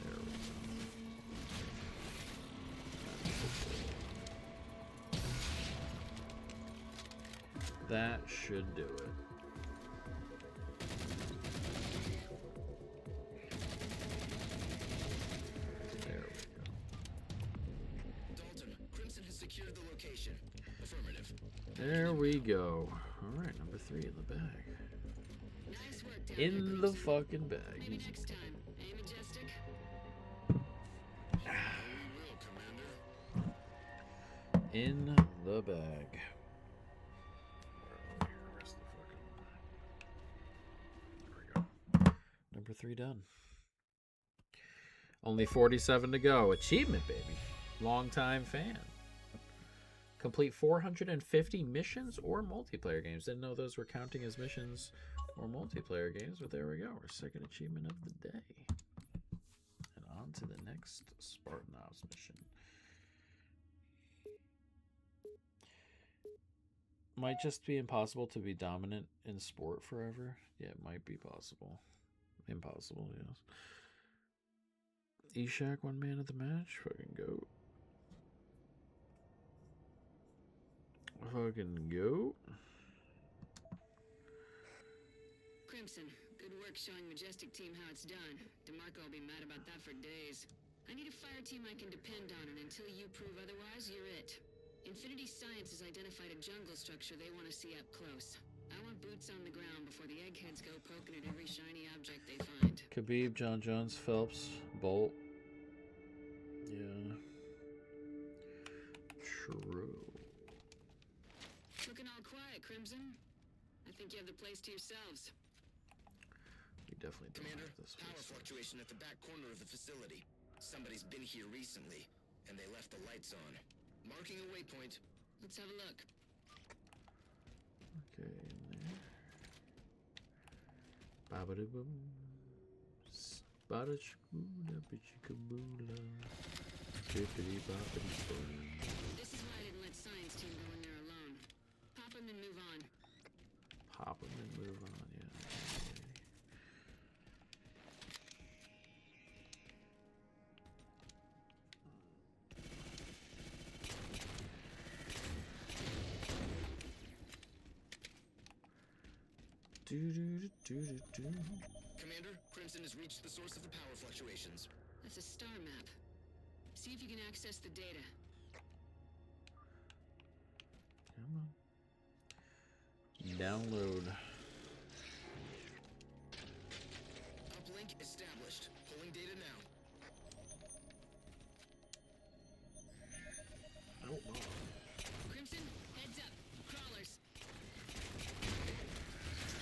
There we go. That should do it. There we go. Dalton, Crimson has secured the location. Affirmative. There we go. All right, number 3 in the bag. Nice work down there, In the Crimson. fucking bag. Maybe next time. Eh, Majestic? Oh, we will, Commander. In the bag. Where's the fucking... There we go. Number 3 done. Only 47 to go. Achievement, baby. Longtime fan. Complete 450 missions or multiplayer games. Didn't know those were counting as missions or multiplayer games, but there we go. Our second achievement of the day. And on to the next Spartan Ops mission. Might just be impossible to be dominant in sport forever. Yeah, it might be possible. Impossible, yes. Eshak, 1 man of the match. Fucking goat. Fucking goat. Crimson, good work showing Majestic Team how it's done. DeMarco will be mad about that for days. I need a fire team I can depend on, and until you prove otherwise, you're it. Infinity Science has identified a jungle structure they want to see up close. I want boots on the ground before the eggheads go poking at every shiny object they find. Khabib, John Jones, Phelps, Bolt. Yeah. True. Looking all quiet, Crimson. I think you have the place to yourselves. We definitely don't Commander, have this power place. fluctuation at the back corner of the facility. Somebody's been here recently, and they left the lights on. Marking a waypoint. Let's have a look. Okay, in there. Babadoo-boom. Spadachkoola, bichikaboola. Bippity-boppity-boom. This is why I didn't let Science Team go in there alone. Pop them and move on. Pop them and move on, yeah. Commander, Crimson has reached the source of the power fluctuations. That's a star map. See if you can access the data. Come on. Download. Uplink established. Pulling data now. Oh, Crimson, heads up. Crawlers.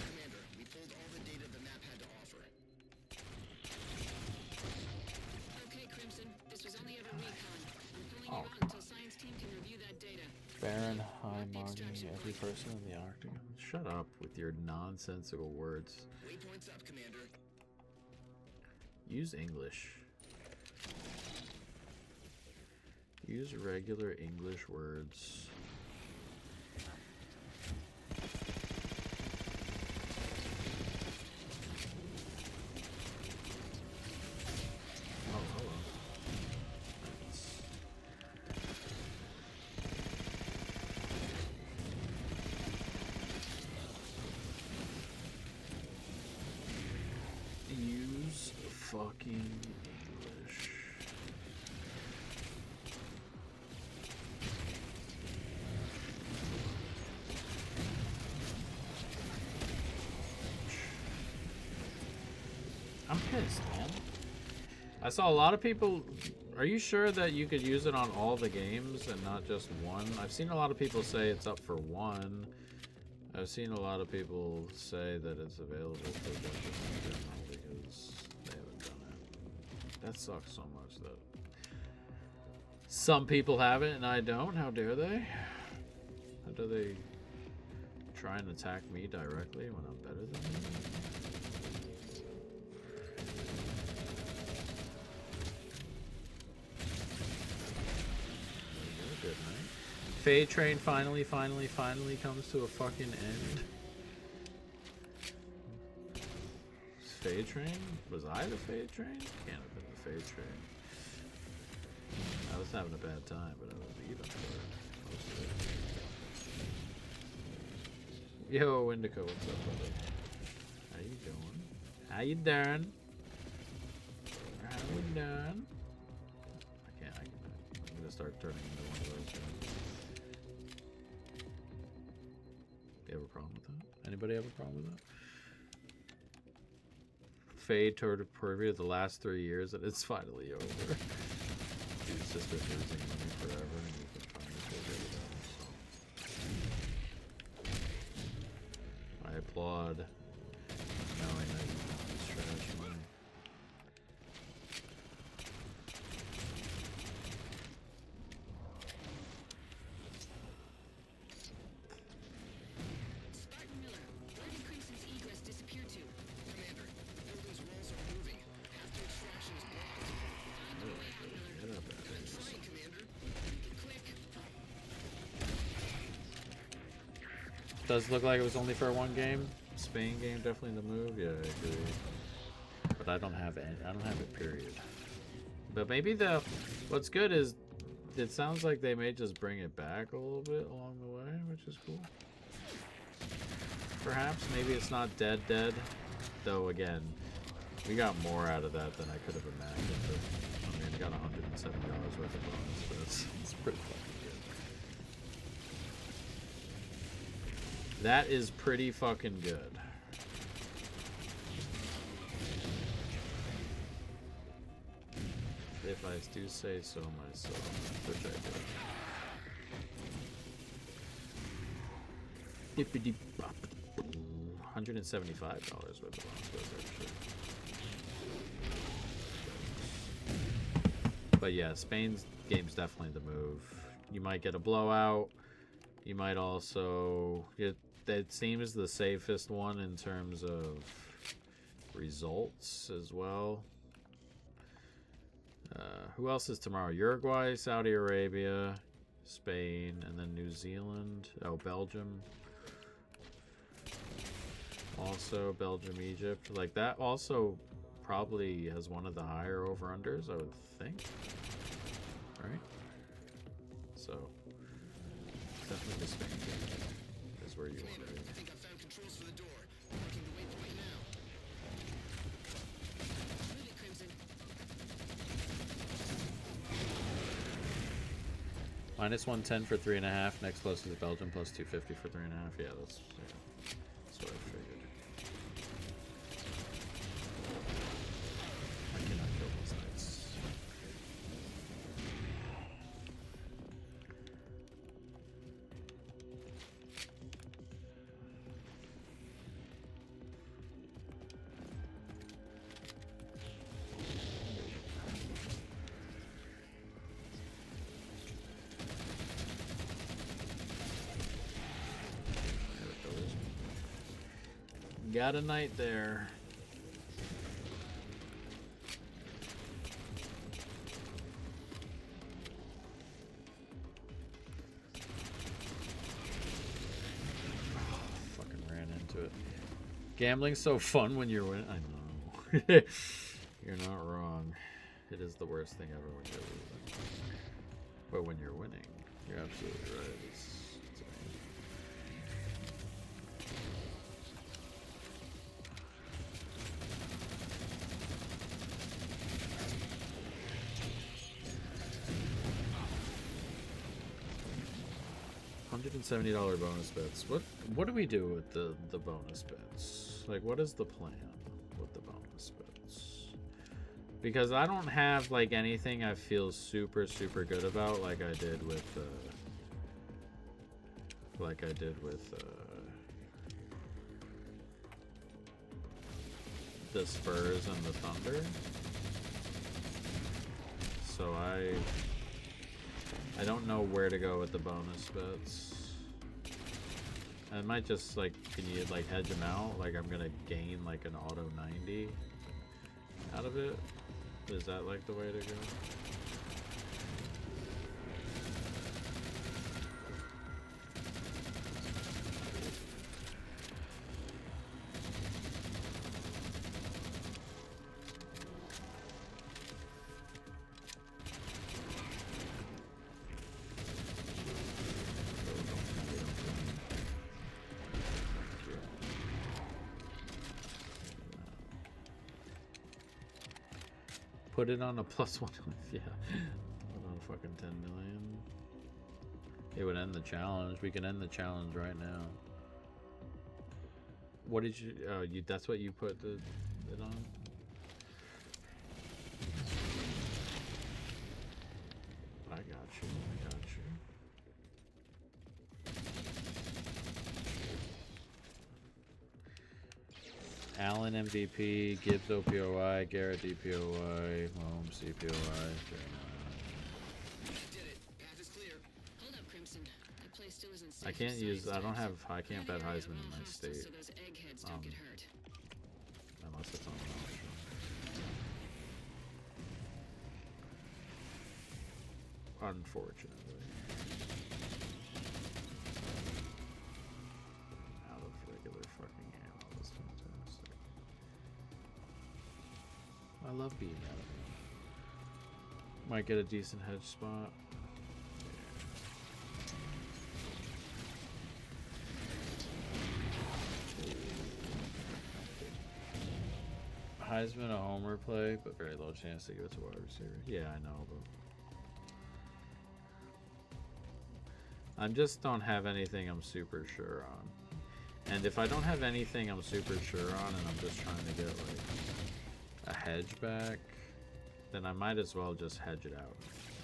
Commander, we pulled all the data the map had to offer. Okay, Crimson. This was only ever recon. I'm pulling Oh, you out until science team can review that data. Baron High-Margin, every person in the Arctic. Shut up with your nonsensical words. Waypoints up, Commander. Use English. Use regular English words. Oh, hello. Nice. Use fucking English. I'm pissed, man. I saw a lot of people. Are you sure that you could use it on all the games and not just one? I've seen a lot of people say it's up for one. I've seen a lot of people say that it's available for just in general because they haven't done it. That sucks so much that some people have it and I don't. How dare they? How do they try and attack me directly when I'm better than them? Good night. Fade Train finally comes to a fucking end. Fade Train? Was I the Fade Train? Can't have been the Fade Train. I was having a bad time, but I was even for most of it. Yo, Indico, what's up, brother? How you doing? How you doing? How you doing? I'm gonna start turning into one of those guys. You have a problem with that? Anybody have a problem with that? Fade toward a preview of the last 3 years and it's finally over. Dude's just been losing money forever and you can finally feel good about it. So. I applaud knowing that you want this trash money. Spartan Miller, where did Crimson's egress disappear to? Commander, the building's walls are moving. Half the extraction is blocked. Find a way out, Miller. Get up out of I'm here. trying, Commander. Make it quick. Does look like it was only for one game. Spain game definitely the move. Yeah, I agree. But I don't have it. I don't have it. Period. But maybe what's good is it sounds like they may just bring it back a little bit along the way, which is cool. Perhaps maybe it's not dead. Though again, we got more out of that than I could have imagined. But, I mean, I got $170 worth of bonus, but it's pretty fucking good. That is pretty fucking good. If I do say so myself, which I do. $175 worth of bonus goes there, shit. But yeah, Spain's game's definitely the move. You might get a blowout. You might also... It seems the safest one in terms of results as well. Who else is tomorrow? Uruguay, Saudi Arabia, Spain, and then New Zealand. Oh, Belgium. Also, Belgium, Egypt. Like, that also probably has one of the higher over-unders, I would think. Right? So, definitely the Spain game is where you want to be. I think I found controls for the door. Marking Minus 110 for 3.5. Next closest is Belgium, plus 250 for 3.5. Yeah, that's what I figured. I cannot kill these knights. Got a knight there. Fucking ran into it. Gambling's so fun when you're winning. I know. You're not wrong. It is the worst thing ever when you're losing. But when you're winning, you're absolutely right. It's amazing. $170 bonus bets. What do we do with the bonus bets? Like, what is the plan with the bonus bets? Because I don't have like anything I feel super good about, like I did with the Spurs and the Thunder. So I don't know where to go with the bonus bets. I might just like, can you like hedge them out? Like I'm gonna gain like an auto 90 out of it. Is that like the way to go? Put it on a +1. Yeah. Put on fucking 10 million. It would end the challenge. We can end the challenge right now. What did you... Oh, that's what you put it on? I got you. I got you. Allen MVP, Gibbs OPOI, Garrett DPOI, Holmes CPOI. I can't use. I don't have. I can't bet Heisman in my state. Unless it's on an option. Unfortunately. Out of regular fucking ammo. That's fantastic. I love being out of it. Might get a decent hedge spot. Heisman a homer play, but very low chance to give it to wide receiver. Yeah, I know, but I just don't have anything I'm super sure on. And if I don't have anything I'm super sure on, and I'm just trying to get like a hedge back, then I might as well just hedge it out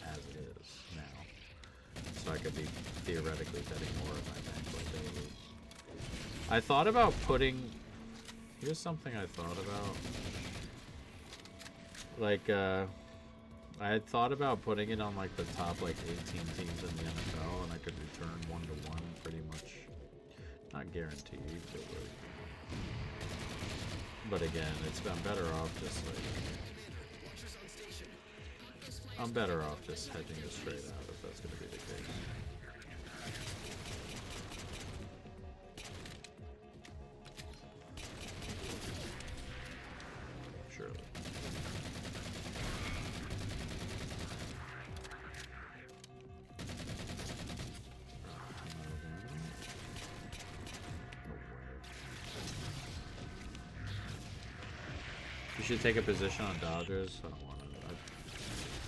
as it is now, so I could be theoretically betting more of my bankroll daily. I thought about putting. Here's something I thought about. Like, I had thought about putting it on like the top like 18 teams in the NFL, and I could return 1-to-1 pretty much. Not guaranteed, but again, I'm better off just like. I'm better off just hedging it straight out if that's going to be the case. Surely. You should take a position on Dodgers. I don't want to.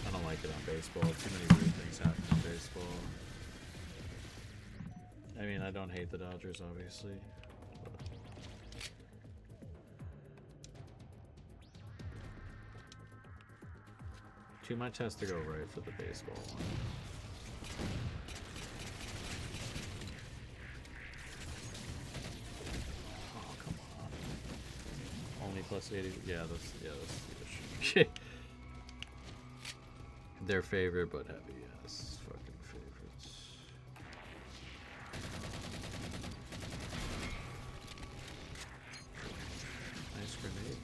I don't like like it on baseball. Too many weird things happen in baseball. I mean, I don't hate the Dodgers, obviously. But too much has to go right for the baseball one. Oh, come on. Only plus 80. Yeah, that's the issue. Their favorite, but heavy, yes. Fucking favorites. Nice grenade.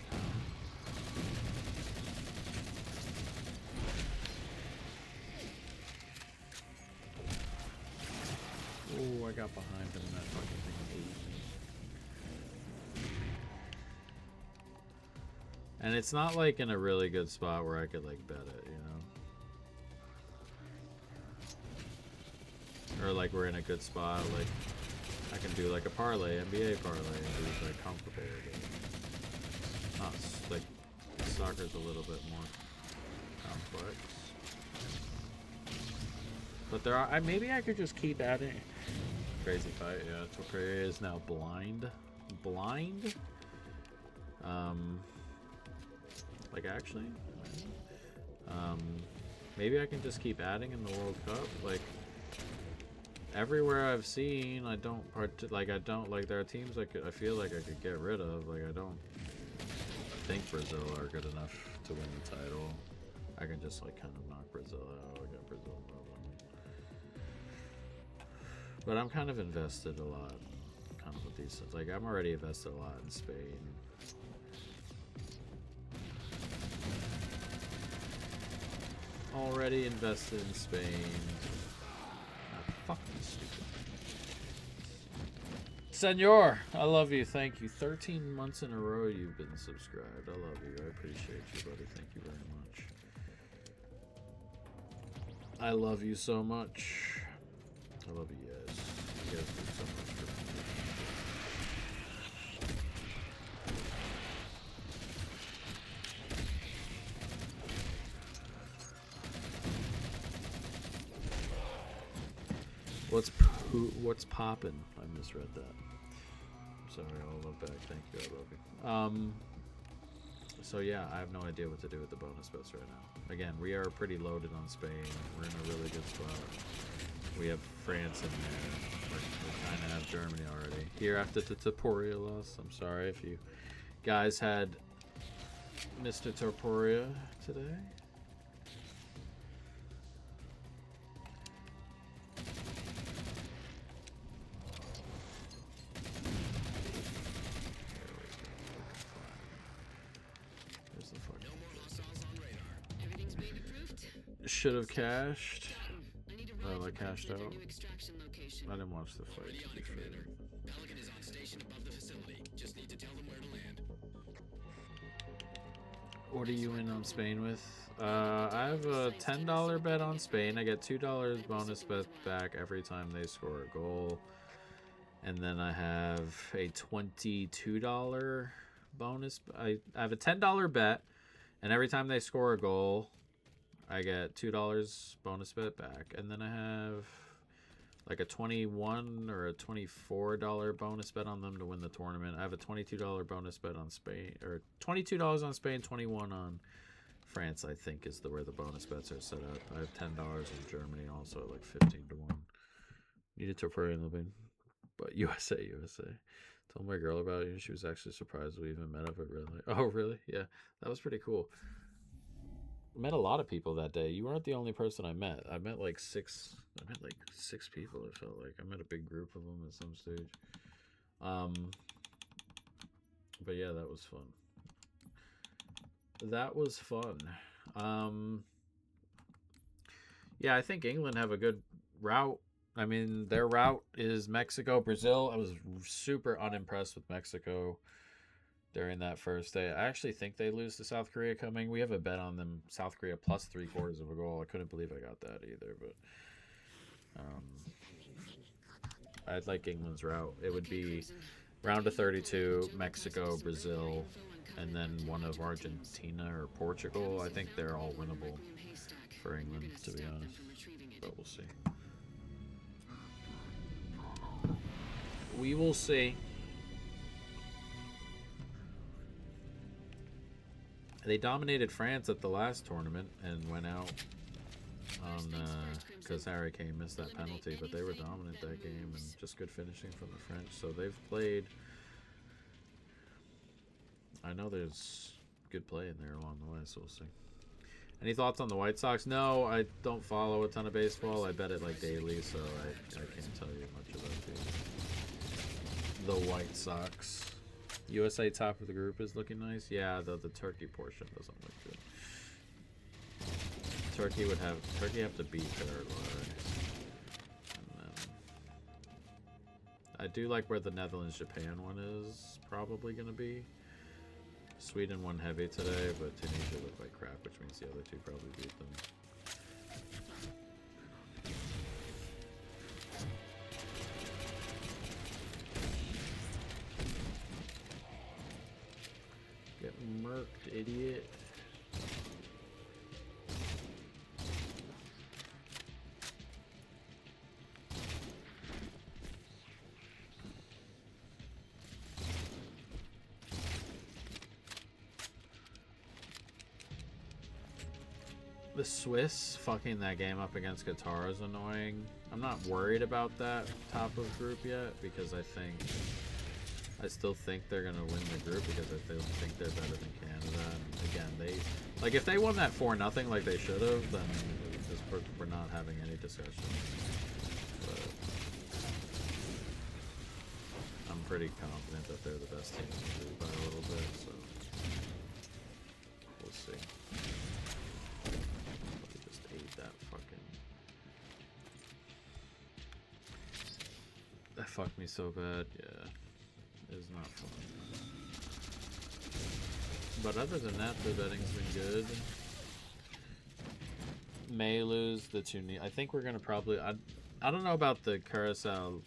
Oh, I got behind him and that fucking thing ate me. And it's not like in a really good spot where I could like bet it, you know? Or like we're in a good spot, like I can do like a parlay, NBA parlay, and be like comfortable with it. Not like soccer's a little bit more complex. But there are, maybe I could just keep adding. Crazy fight, yeah. Torperia is now blind. Blind? Like actually? Maybe I can just keep adding in the World Cup. Like, everywhere I've seen, I don't there are teams I feel like I could get rid of. Like, I don't think Brazil are good enough to win the title. I can just like kind of knock Brazil out. I got Brazil above them. But I'm kind of invested a lot, kind of with these. Like, I'm already invested a lot in Spain. Already invested in Spain. Ah, fucking stupid. Senor, I love you. Thank you. 13 months in a row you've been subscribed. I love you. I appreciate you, buddy. Thank you very much. I love you so much. I love you guys. You guys do so much for me. What's poppin'? I misread that. Sorry, I'll love back. Thank you. I love you. So yeah, I have no idea what to do with the bonus bets right now. Again, we are pretty loaded on Spain. We're in a really good spot. We have France in there. We kind of have Germany already. Here after the Torporia loss. I'm sorry if you guys had Mr. Torporia today. Should have cashed. Oh, I cashed out. I didn't watch the fight. To be fair. Pelican is on station above the facility. Just need to tell them where to land. What are you in on Spain with? I have a $10 bet on Spain. I get $2 bonus bet back every time they score a goal. And then I have a $22 bonus. I have a $10 bet, and every time they score a goal, I get $2 bonus bet back. And then I have like a $21 or a $24 bonus bet on them to win the tournament. I have a $22 bonus bet on Spain, or $22 on Spain, 21 on France, I think, is where the bonus bets are set up. I have $10 in Germany also at like 15 to 1. Needed to pray in Living. But USA. Told my girl about you. She was actually surprised we even met up at Red Light. Oh, really? Yeah, that was pretty cool. Met a lot of people that day. You weren't the only person I met. I met like six people, it felt like. I met a big group of them at some stage. But yeah, that was fun. Yeah, I think England have a good route. I mean, their route is Mexico, Brazil. I was super unimpressed with Mexico during that first day. I actually think they lose to South Korea coming. We have a bet on them, South Korea plus 3/4 of a goal. I couldn't believe I got that either, but I'd like England's route. It would be round of 32, Mexico, Brazil, and then one of Argentina or Portugal. I think they're all winnable. for We're England, gonna to be stop them honest. from retrieving it. But we'll see. We will see. They dominated France at the last tournament and went out on because Harry Kane missed that penalty, but they were dominant that game and just good finishing from the French. So they've played. I know there's good play in there along the way, so we'll see. Any thoughts on the White Sox? No, I don't follow a ton of baseball. I bet it like daily, so I can't tell you much about the White Sox. USA top of the group is looking nice. Yeah, the Turkey portion doesn't look good. Turkey have to beat Paraguay. And then I do like where the Netherlands-Japan one is probably going to be. Sweden won heavy today, but Tunisia looked like crap, which means the other two probably beat them. Get murked, idiot. The Swiss fucking that game up against Qatar is annoying. I'm not worried about that top of group yet because I still think they're gonna win the group because I still think they're better than Canada. And again, like if they won that 4-0 like they should have, then we're not having any discussion. But I'm pretty confident that they're the best team in the group by a little bit, so we'll see. That fucked me so bad, yeah. It was not fun. But other than that, the betting's been good. May lose the Tunisia. I think we're gonna probably. I don't know about the Curacao.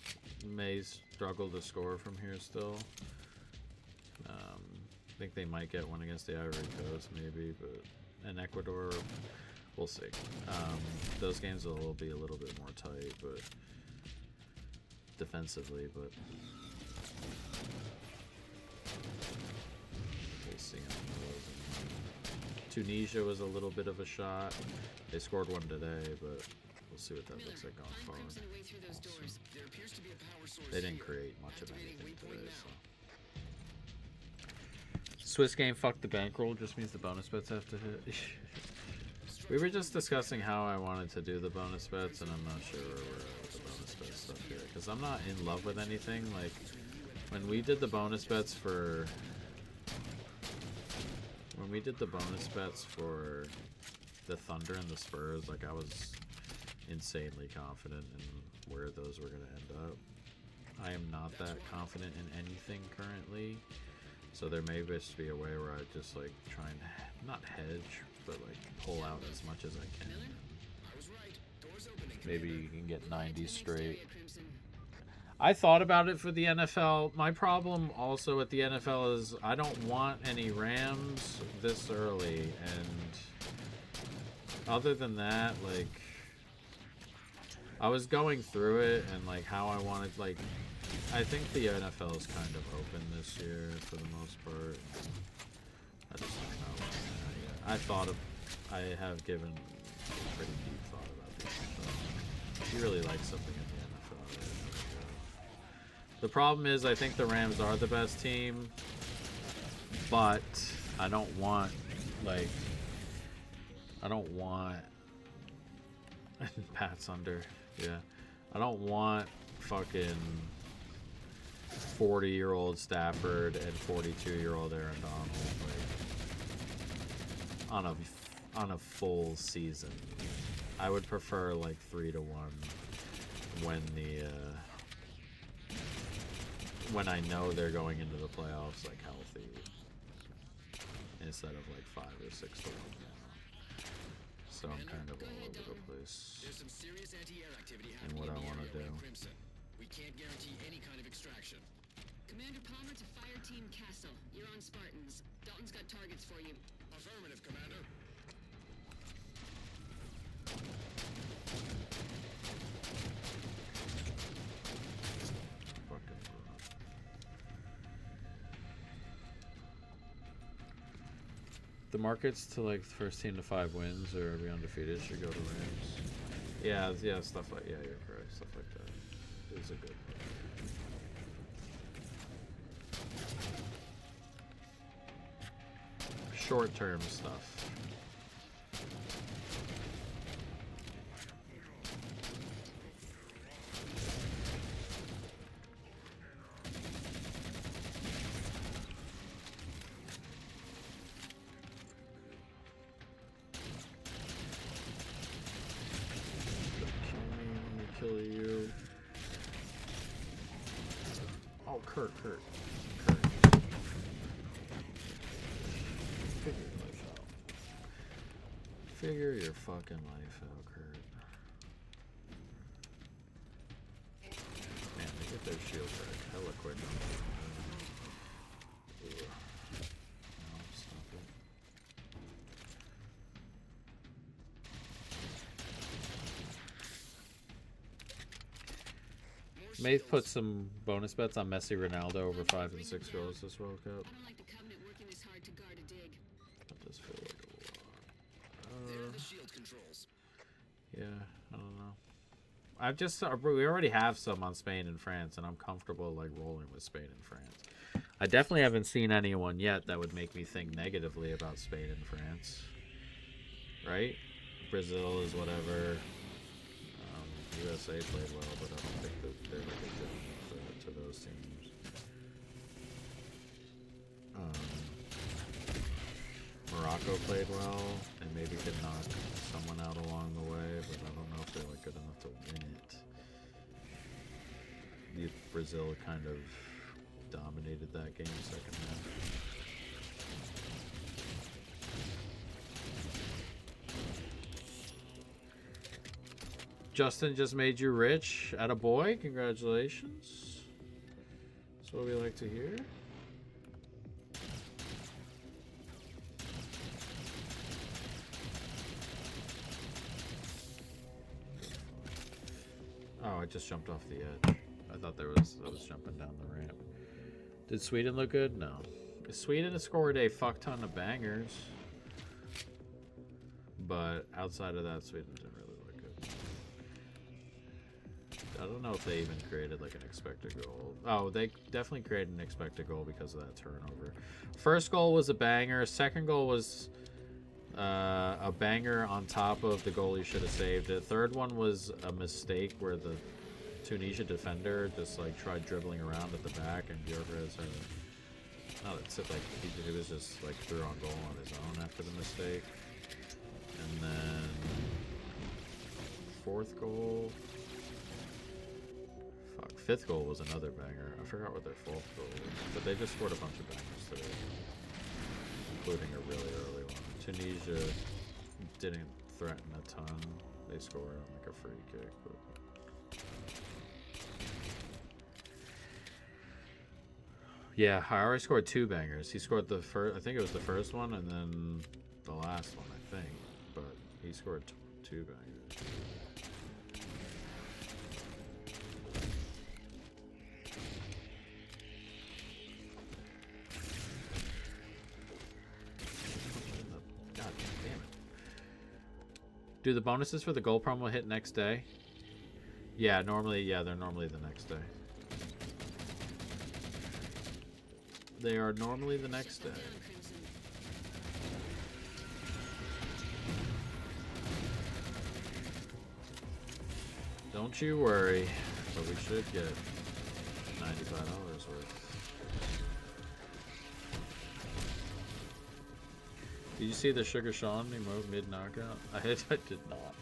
May struggle to score from here still. I think they might get one against the Ivory Coast, maybe, but and Ecuador, we'll see. Those games will be a little bit more tight, but. Defensively, but we'll see. Tunisia was a little bit of a shot. They scored one today, but we'll see what that looks like going forward. They didn't create much of anything today, so. Swiss game, fuck the bankroll, just means the bonus bets have to hit. We were just discussing how I wanted to do the bonus bets, and I'm not sure where we're at with the bonus bet stuff here, because I'm not in love with anything. Like, when we did the bonus bets for... the Thunder and the Spurs, like, I was insanely confident in where those were going to end up. I am not that confident in anything currently, so there may just be a way where I just, like, try and... not hedge, but like pull out as much as I can. Maybe you can get 90 straight. I thought about it for the NFL. My problem also with the NFL is I don't want any Rams this early, and other than that, like I was going through it and like how I wanted, like I think the NFL is kind of open this year for the most part. I just don't know. I have given a pretty deep thought about the NFL. If you really like something in the NFL, the problem is I think the Rams are the best team, but I don't want Pat's under, yeah. I don't want fucking 40-year-old Stafford and 42-year-old Aaron Donald, like, on a full season. I would prefer like 3-1 when I know they're going into the playoffs like healthy, instead of like 5 or 6-1 now. So I'm kind of all over the place in what I want to do. We can't guarantee any kind of extraction. Commander Palmer to Fire Team Castle. You're on Spartans. Dalton's got targets for you. Affirmative, Commander. The markets to like the first team to 5 wins or every undefeated should go to Rams. Yeah, yeah, stuff like you're correct. Stuff like that is a good one. Short-term stuff. Kill you. Oh, Kurt. Figure your fucking life out, Kurt. Man, they get their shield back hella quick. No, stop it. Maith put some bonus bets on Messi Ronaldo over 5 and 6 goals this World Cup. I don't like the Covenant working this hard to guard a dig. That does feel like a lot. There are the shield controls. Yeah, I don't know. I've just we already have some on Spain and France, and I'm comfortable like rolling with Spain and France. I definitely haven't seen anyone yet that would make me think negatively about Spain and France. Right? Brazil is whatever. USA played well, but I don't think that they're like a good threat to those teams. Morocco played well and maybe could knock someone out along the way, but I don't know if they're like good enough to win it. Brazil kind of dominated that game second half. Justin just made you rich. Attaboy, congratulations. That's what we like to hear. Oh, I just jumped off the edge. I thought I was jumping down the ramp. Did Sweden look good? No. Sweden has scored a fuck ton of bangers. But outside of that, Sweden didn't really look good. I don't know if they even created like an expected goal. Oh, they definitely created an expected goal because of that turnover. First goal was a banger. Second goal was a banger on top of the goal he should have saved it. Third one was a mistake where the Tunisia defender just like tried dribbling around at the back, and Bjorkres had he was just like threw on goal on his own after the mistake. And then fourth goal. Fifth goal was another banger. I forgot what their fourth goal was, but they just scored a bunch of bangers today, including a really early one. Tunisia didn't threaten a ton. They scored on like a free kick, but yeah, Haori scored 2 bangers. He scored the first, I think it was the first one, and then the last one, I think. But he scored 2 bangers. God damn it. Do the bonuses for the goal promo hit next day? Yeah, they're normally the next day. They are normally the next day. Don't you worry, but we should get $95 worth. Did you see the Sugar Sean emote mid knockout? I did not.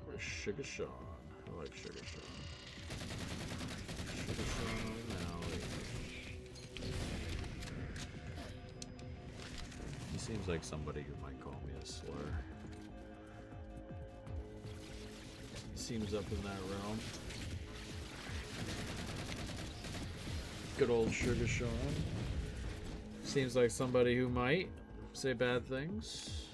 Where's Sugar Sean? I like Sugar Sean. Sugar Sean O'Malley. He seems like somebody who might call me a slur. Seems up in that realm. Good old Sugar Sean. Seems like somebody who might. say bad things.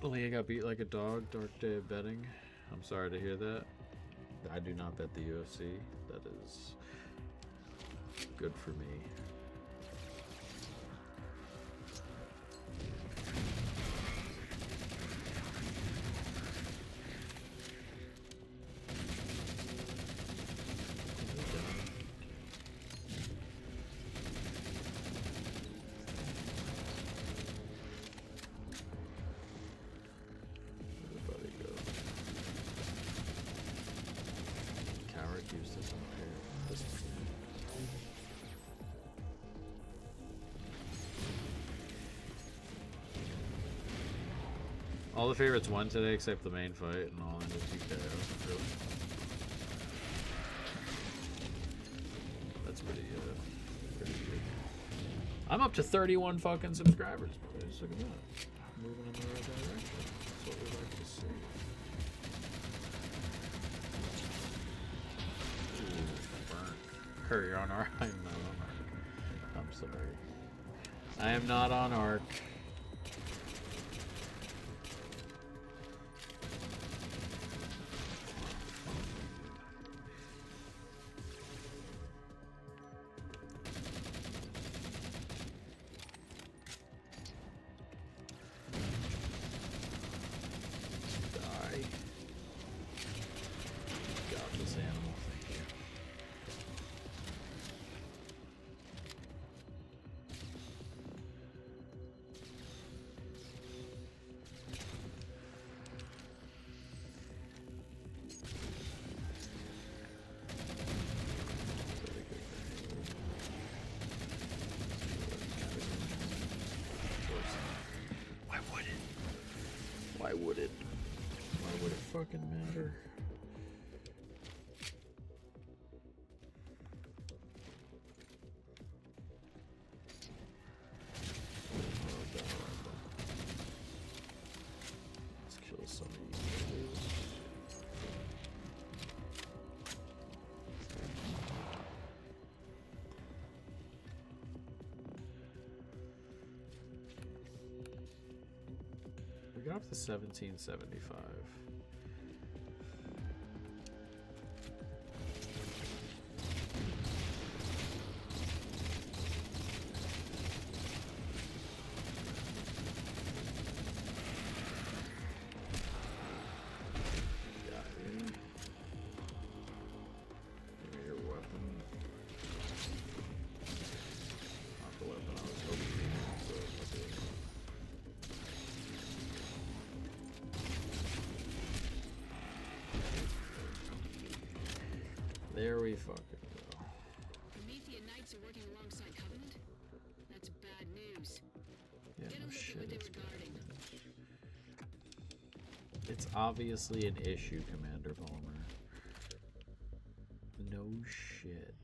Leah got beat like a dog. Dark day of betting. I'm sorry to hear that. I do not bet the UFC. That is good for me. All the favorites won today except the main fight, and all ended 2 KOs. Really. That's pretty good. I'm up to 31 fucking subscribers, boys. Look at that. Moving in the right direction. That's what we like to see. Ooh, burnt. Kurt, you're on Arc. I'm not on Arc. I'm sorry. I am not on Arc. Why would it? Why would it fucking matter? Let's kill some of these guys. We got up to 1775. There we fucking go. Promethean Knights are working alongside Covenant? That's bad news. Yeah, Get a no look shit. at what they It's were guarding. It's obviously an issue, Commander Vollmer. No shit.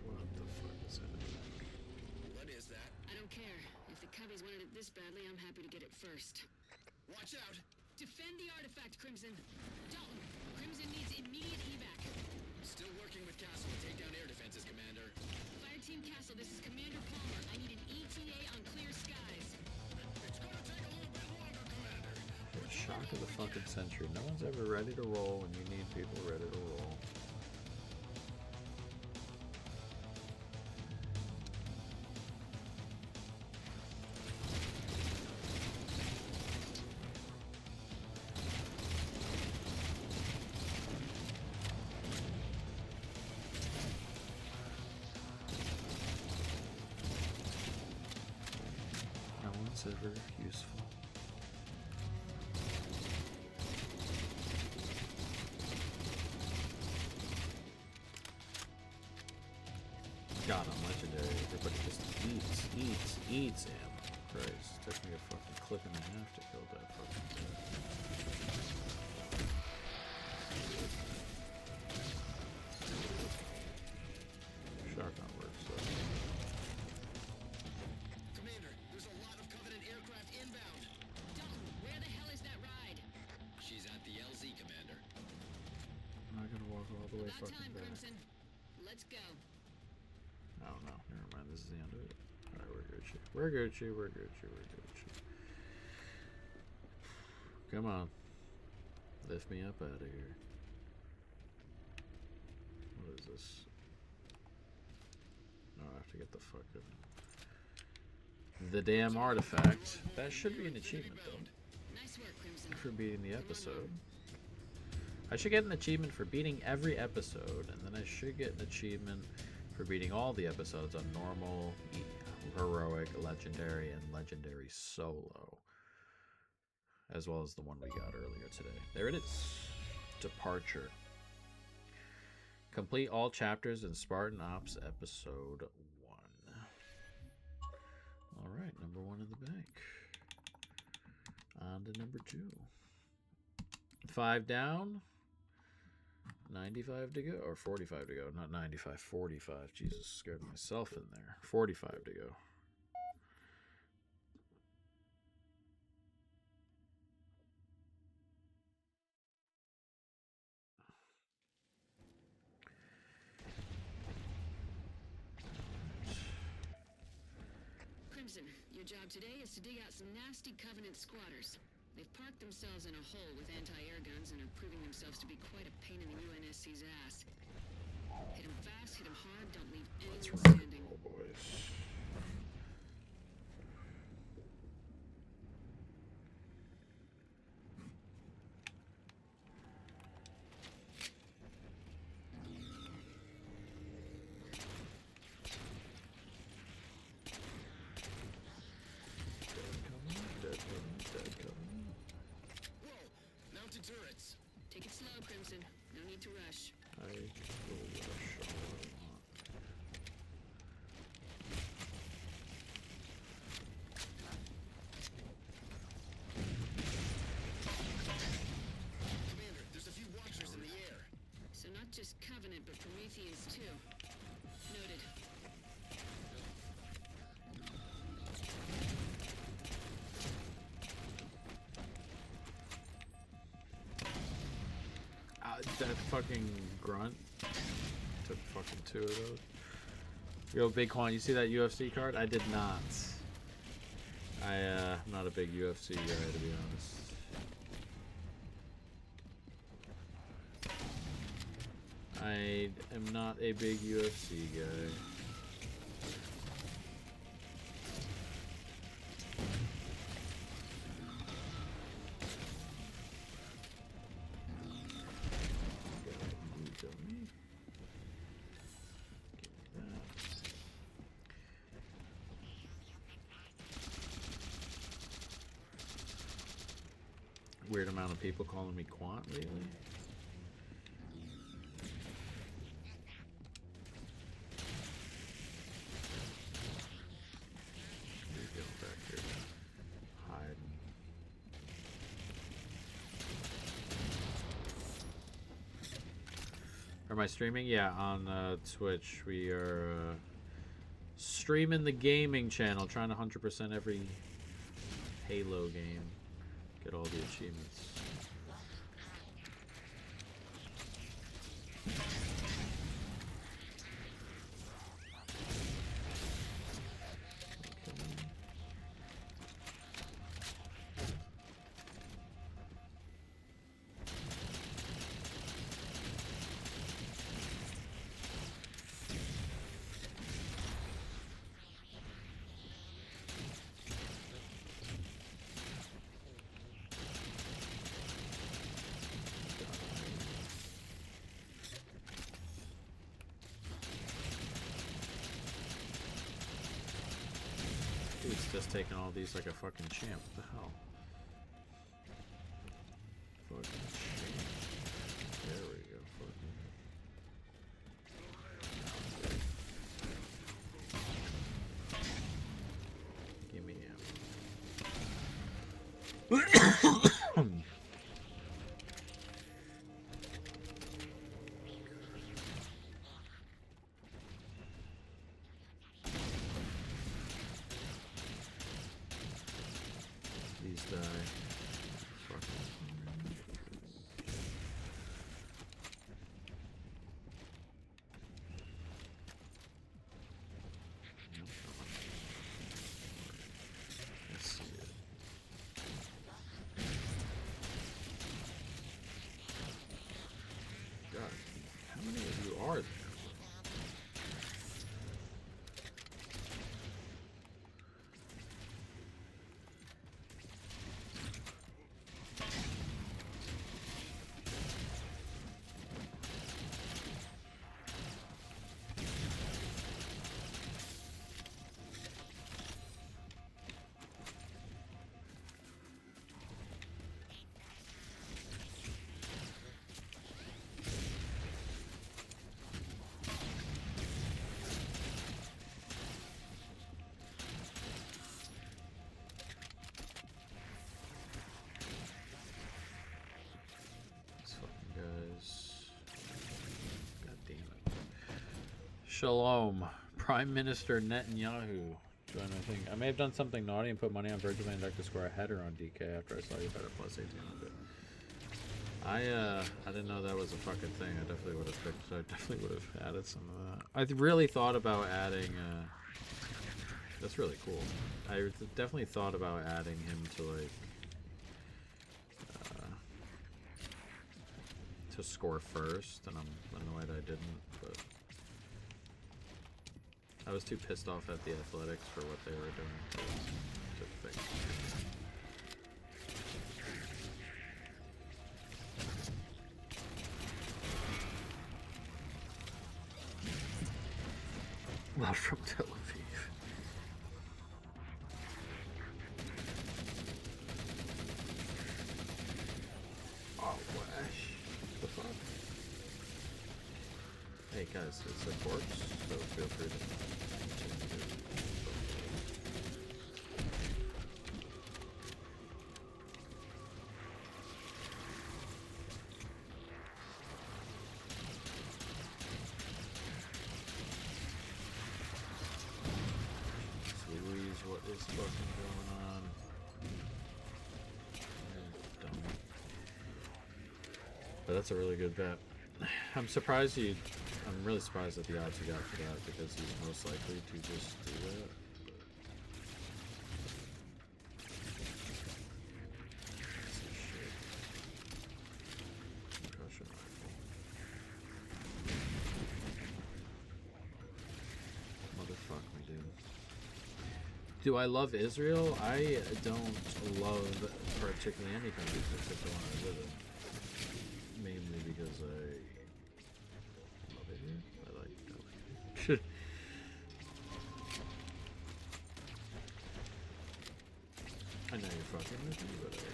What the fuck is that? What is that? I don't care. If the Cubbies wanted it this badly, I'm happy to get it first. Watch out! Defend the artifact, Crimson. Dalton, Crimson needs immediate evac. Still working with Castle to take down air defenses, Commander. Fire Team Castle, this is Commander Palmer. I need an ETA on clear skies. It's gonna take a little bit longer, Commander. Shock of the fucking century. No one's ever ready to roll when you need people ready to roll. No one's ever useful. God, I'm legendary. Everybody just eats ammo. Christ, took me a fucking clip and a half to kill that fucking thing. Shotgun works though. Commander, there's a lot of Covenant air the way About fucking time, back. Crimson. Let's go. Oh no, never mind. This is the end of it. Alright, we're Gucci. We're Gucci. We're Gucci. We're Gucci. Come on. Lift me up out of here. What is this? No, I have to get the fucking... the damn artifact. That should be an achievement, though. Nice work, Crimson. For beating the episode. I should get an achievement for beating every episode, and then I should get an achievement for beating all the episodes on normal, heroic, legendary, and legendary solo. As well as the one we got earlier today. There it is. Departure. Complete all chapters in Spartan Ops episode 1. Alright, number 1 in the bank. On to number 2. 5 down. 95 to go, or 45 to go, not 95, 45. Jesus, scared myself in there. 45 to go. Crimson, your job today is to dig out some nasty Covenant squatters. They've parked themselves in a hole with anti-air guns and are proving themselves to be quite a pain in the UNSC's ass. Hit them fast, hit them hard, don't leave anyone standing. Oh, boys. Turrets. Take it slow, Crimson. No need to rush. I will rush all I want. Commander, there's a few watchers in the air. So not just Covenant, but Prometheans too. Noted. That fucking grunt took fucking 2 of those. Yo, Big Quan, you see that UFC card? I did not. I'm not a big UFC guy, to be honest. I am not a big UFC guy. Weird amount of people calling me Quant lately. He's going back here, hiding. Am I streaming? Yeah, on Twitch. We are streaming the gaming channel, trying to 100% every Halo game. Get all the achievements. Dude's just taking all these like a fucking champ. What the hell? Fucking champ. There we go. Fucking. Give me ammo. These die. Fucking. Shalom. Prime Minister Netanyahu. Join my thing. I may have done something naughty and put money on Virgil Van Dijk to score a header on DK after I saw you bet a plus 1800. I didn't know that was a fucking thing. I definitely would have fixed. I definitely would have added some of that. I really thought about adding. That's really cool. I definitely thought about adding him to like to score first, and I'm annoyed I didn't. But I was too pissed off at the Athletics for what they were doing to fix. Not from Tel Aviv. Oh, wash. The fuck? Hey guys, it's a corpse, so feel free to continue. What is fucking going on? But that's a really good bet. I'm surprised I'm really surprised at the odds you got for that, because he's most likely to just do that. Concussion rifle. Motherfuck me, dude. Do I love Israel? I don't love particularly any countries except the one I live in. Mainly because I love it here. I like it. I know you're fucking with me, but I do.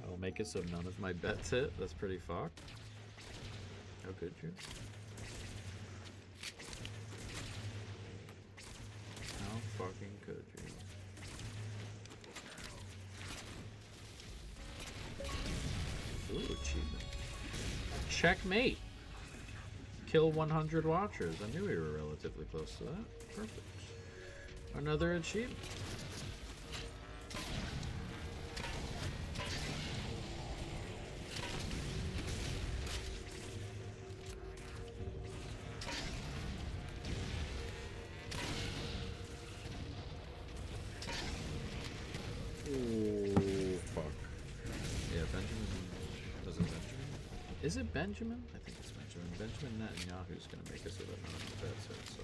I'll make it so none of my bets hit. That's pretty fucked. How could you? How fucking could you? Ooh, achievement. Checkmate! Kill 100 watchers. I knew we were relatively close to that. Perfect. Another achievement. Is it Benjamin? I think it's Benjamin. Benjamin Netanyahu's going to make us so that none of the bets hit, so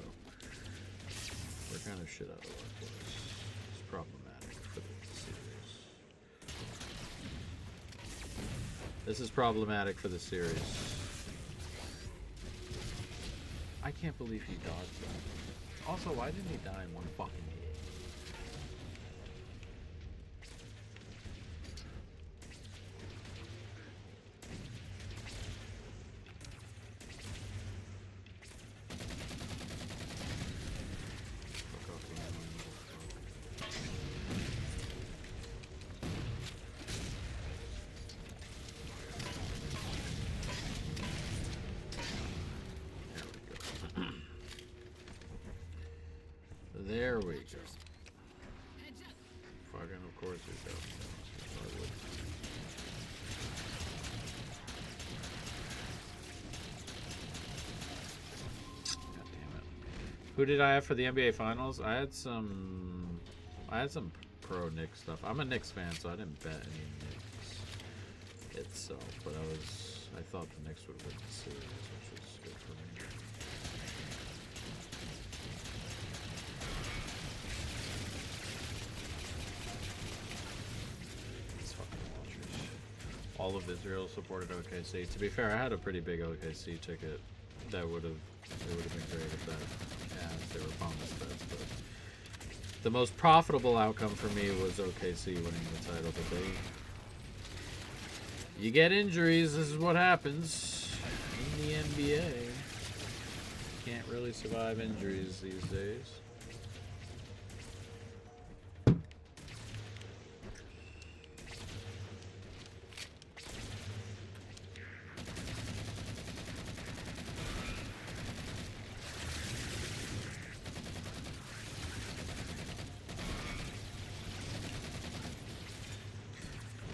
we're kind of shit out of luck with this. It's problematic for the series. This is problematic for the series. I can't believe he dodged that. Also, why didn't he die in one fucking hit? There we go. Fucking of course we go. God damn it. Who did I have for the NBA Finals? I had some pro Knicks stuff. I'm a Knicks fan, so I didn't bet any Knicks itself, but I thought the Knicks would win the series, which is good for me. All of Israel supported OKC. To be fair, I had a pretty big OKC ticket. It would have been great if that, yeah, if they were promised bets, but The most profitable outcome for me was OKC winning the title, but you get injuries. This is what happens in the NBA. Can't really survive injuries these days.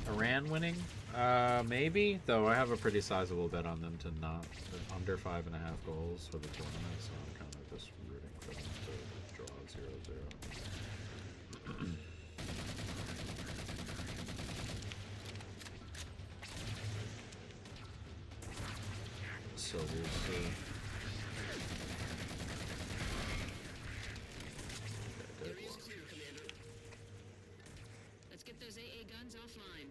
Iran winning? Maybe. Though I have a pretty sizable bet on them to not under 5.5 goals for the tournament, so I'm kind of just rooting for them to draw 0-0. So we'll see. Area's clear, Commander. Let's get those AA guns offline.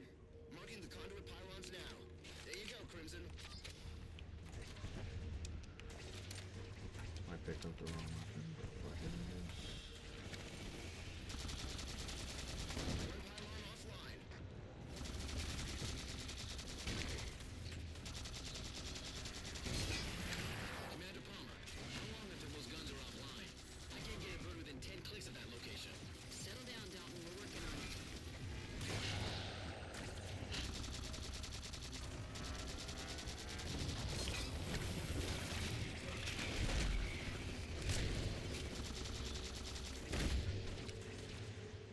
Marking the conduit pylons now. There you go, Crimson. I picked up the wrong weapon, but fucking it is. One pylon offline. Commander Palmer, how long until those guns are offline? I can't get a bird within 10 clicks of that location. Settle down, Dalton. We're working on it.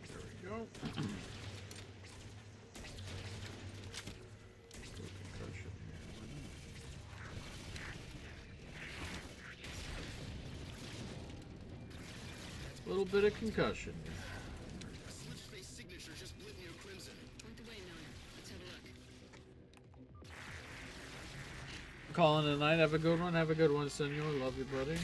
There we go. Concussion here. A little bit of concussion. A slip space signature just lit near Crimson. Point the way, Miller. Let's have a look. Calling it a night. Have a good one. Have a good one, senor. Love you, buddy.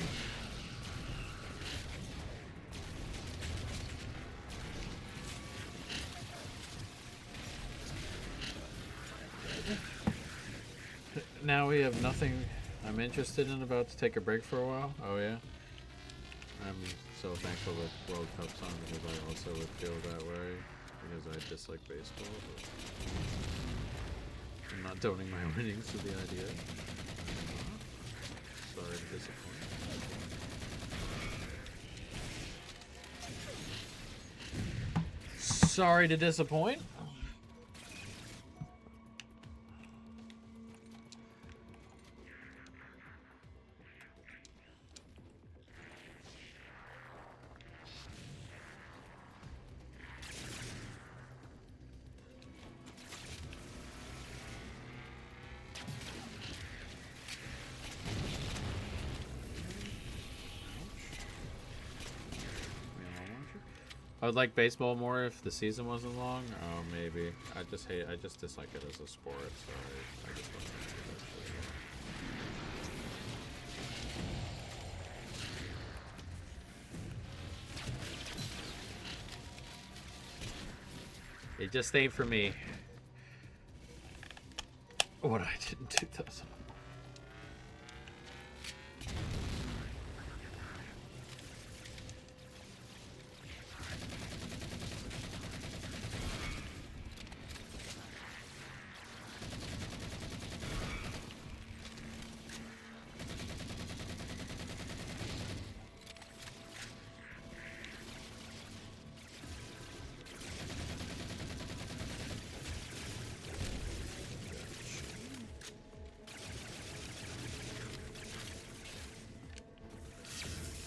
Now we have nothing I'm interested in. About to take a break for a while. Oh yeah. I'm so thankful that World Cup's on because I also would feel that way because I dislike baseball. But I'm not donating my winnings to the idea. Sorry to disappoint. Sorry to disappoint. I would like baseball more if the season wasn't long. Oh, maybe. I just dislike it as a sport, so I just don't like it actually. It just ain't for me. What I did in 2000.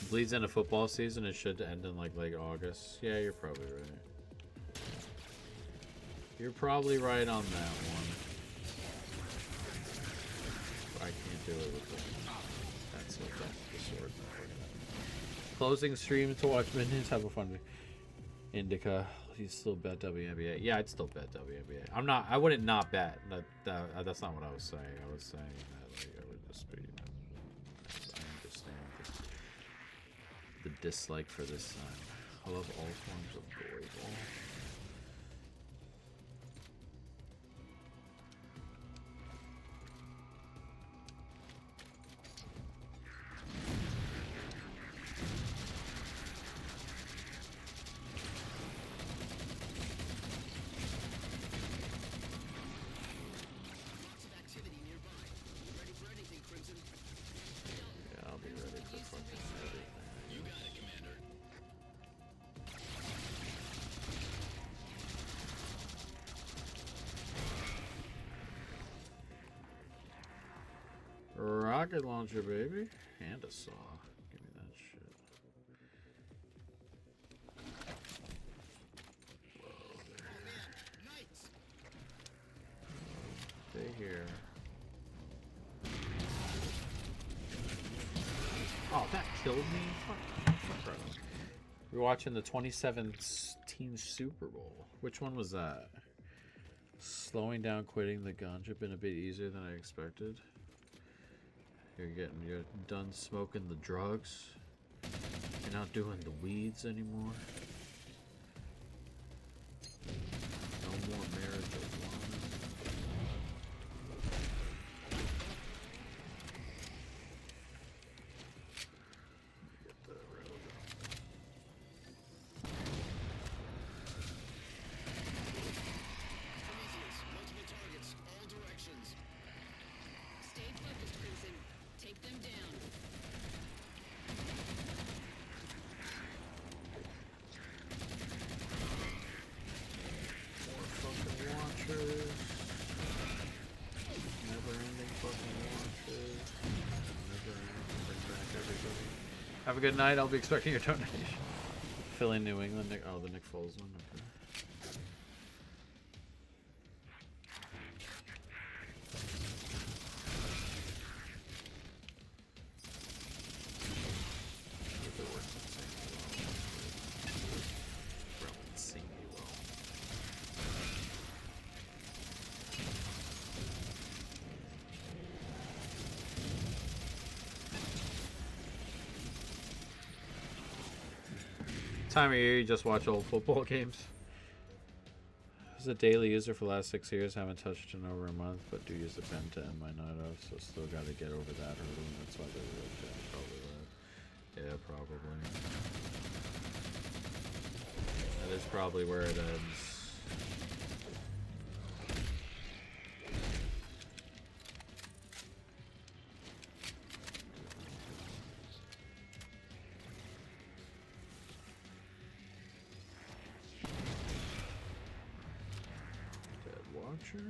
Bleeds into football season. It should end in like late August. Yeah, you're probably right. You're probably right on that one. But I can't do it with the that's the sword. Closing stream to watch minions. Have a fun Indica. He's still bet WNBA. Yeah, I'd still bet WNBA. I'm not. I wouldn't not bet. That's not what I was saying. I was saying that like I would just be. I understand the dislike for this time. I love all forms of volleyball. rocket launcher, baby. And a saw. Give me that shit. Whoa, stay here. Oh, that killed me. Fuck right on. We're watching the 2017 Super Bowl. Which one was that? Slowing down quitting the ganja been a bit easier than I expected. You're done smoking the drugs. You're not doing the weeds anymore. No more marijuana. Get that railgun. Multiple targets, all directions. Stay focused, Crimson. Take them down. More fucking launchers. Never ending fucking launchers. Never ending. Bring back everybody. Have a good night. I'll be expecting your donation. Philly, New England. Oh, the Nick Foles one. Okay. Time of year you just watch old football games. I was a daily user for the last 6 years. Haven't touched in over a month, but do use the pen to end my night off, so still got to get over that hurdle, and that's why they're real chat. Probably that. Yeah, probably. That is probably where it ends. Watcher.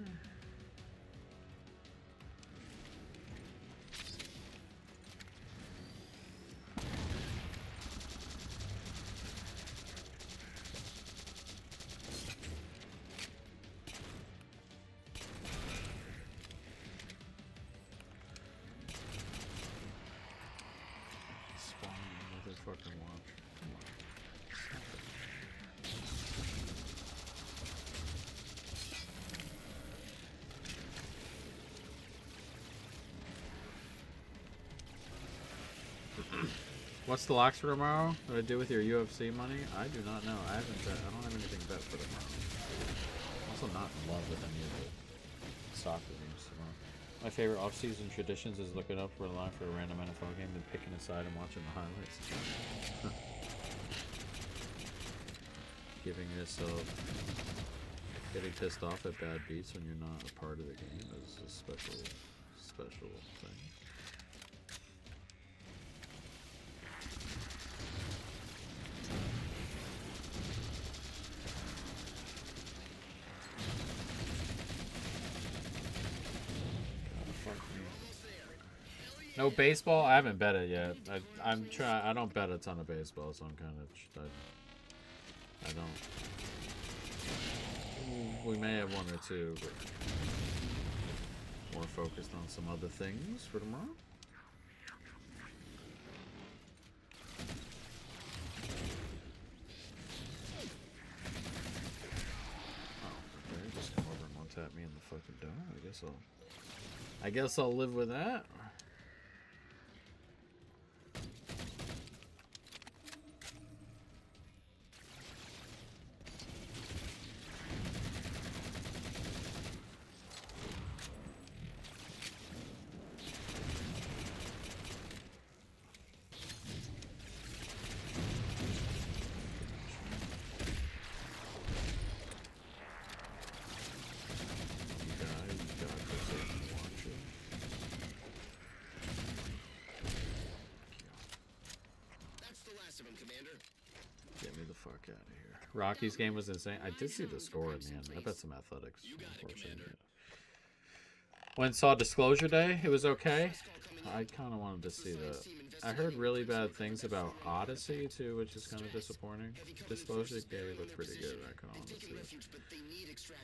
Spawn another fucking watcher. Come on. What's the locks for tomorrow? What do I do with your UFC money? I do not know. I haven't bet. I don't have anything bet for tomorrow. I'm also not in love with any of the soccer games tomorrow. My favorite off-season traditions is looking up for a line for a random NFL game, then picking a side and watching the highlights. Giving yourself, getting pissed off at bad beats when you're not a part of the game is a special thing. No baseball? I haven't bet it yet. I'm trying. I don't bet a ton of baseball, so I'm kind of. I don't. We may have one or two, but more focused on some other things for tomorrow. Oh, okay. Just come over and one tap me in the fucking dome. I guess I'll live with that. Get me the fuck out of here. Rocky's game was insane. I did see the score in the end. I bet some athletics. Unfortunately. When saw Disclosure Day, it was okay. I kind of wanted to see that. I heard really bad things about Odyssey too, which is kind of disappointing. Disclosure Day looked pretty good. I kind of wanted to see it.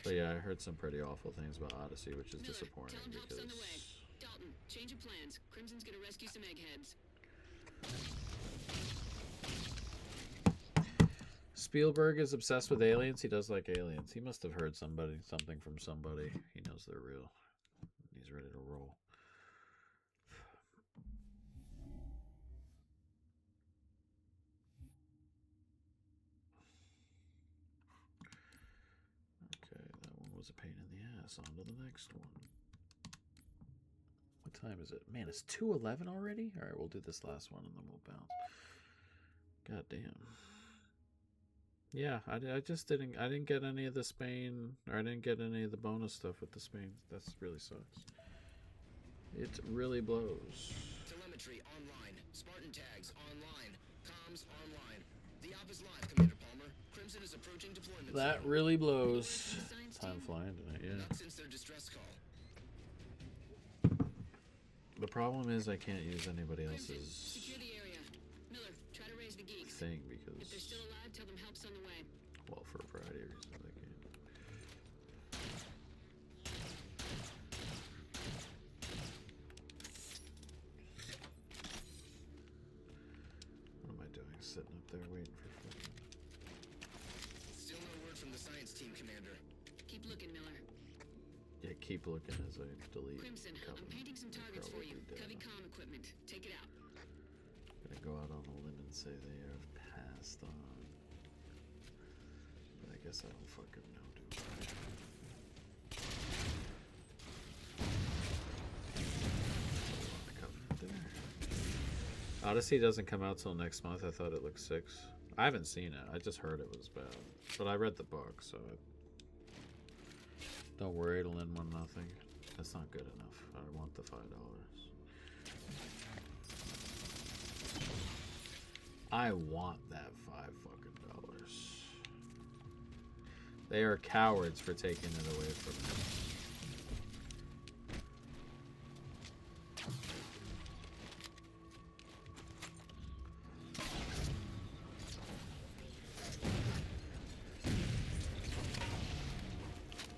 But yeah, I heard some pretty awful things about Odyssey, which is disappointing because. Dalton, change of plans. Crimson's gonna rescue some eggheads. Spielberg is obsessed with aliens. He does like aliens. He must have heard something from somebody. He knows they're real. He's ready to roll. Okay, that one was a pain in the ass. On to the next one. What time is it? Man, it's 2:11 already? Alright, we'll do this last one and then we'll bounce. God damn. Yeah, I just didn't get any of the Spain, or I didn't get any of the bonus stuff with the Spain. That really sucks. It really blows. Telemetry online. Spartan tags online. Comms online. The op is live, Commander Palmer. Crimson is approaching deployment. That really blows. Time flying tonight, yeah. Not since their distress call. The problem is I can't use anybody else's Secure the area. Miller, try to raise the geeks. thing because, If they're still alive, tell them help's on the way. well, for a variety of reasons I can't. What am I doing? Sitting up there waiting for fucking... Still no word from the science team, Commander. Keep looking, Miller. Yeah, keep looking as I delete. Crimson, I'm Coven. painting some targets for you. Heavy comm equipment. Take it out. Gonna go out on a limb and say they have passed on. But I guess I don't fucking know, do I? There. Odyssey doesn't come out till next month. I thought it looked 6. I haven't seen it. I just heard it was bad. But I read the book, so don't worry, it'll end 1-0. That's not good enough. I want the $5. I want that $5 fucking dollars. They are cowards for taking it away from me.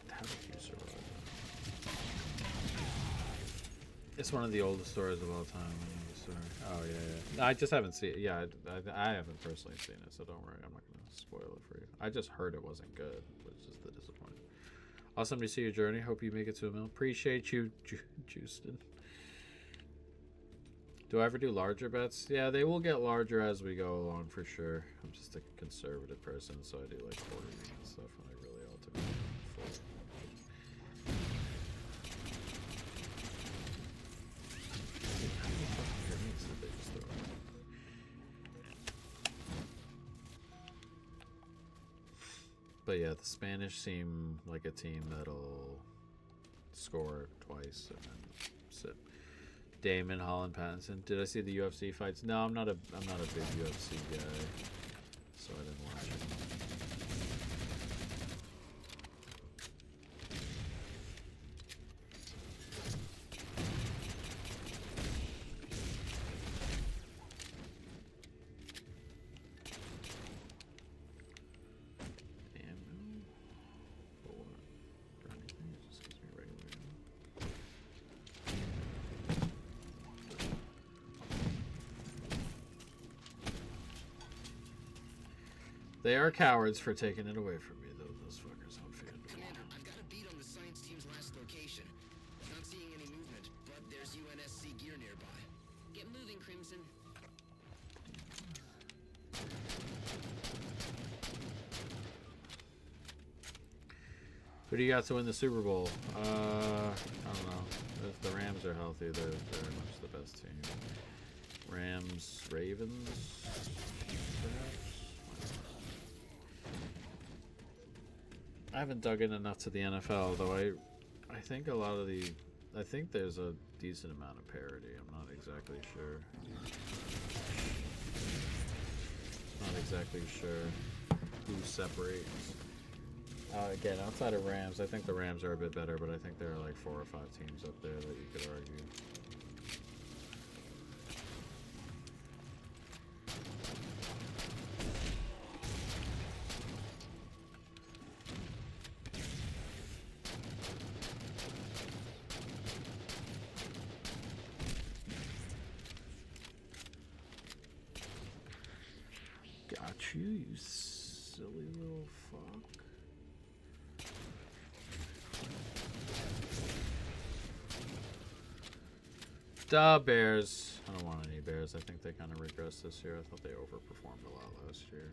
How did you survive that? It's one of the oldest stories of all time. Oh yeah, yeah. I just haven't seen it. Yeah, I haven't personally seen it, so don't worry. I'm not gonna spoil it for you. I just heard it wasn't good, which is the disappointment. Awesome to see your journey. Hope you make it to a mill. Appreciate you, Justin. Do I ever do larger bets? Yeah, they will get larger as we go along for sure. I'm just a conservative person, so I do like quarters and stuff, and I really ought to be full. But yeah, the Spanish seem like a team that'll score twice and then sit. Damon, Holland, Pattinson. Did I see the UFC fights? No, I'm not a big UFC guy, so I didn't watch it. They are cowards for taking it away from me, though. Those fuckers on FanDuel. Commander, I've got a beat on the science team's last location. Not seeing any movement, but there's UNSC gear nearby. Get moving, Crimson. Who do you got to win the Super Bowl? I don't know. If the Rams are healthy, they're very much the best team. Rams, Ravens, perhaps? I haven't dug in enough to the NFL, though. I think a lot of I think there's a decent amount of parity. I'm not exactly sure. Not exactly sure who separates. Again, outside of Rams, I think the Rams are a bit better, but I think there are like 4 or 5 teams up there that you could argue. You silly little fuck. Duh, Bears. I don't want any Bears. I think they kind of regressed this year. I thought they overperformed a lot last year.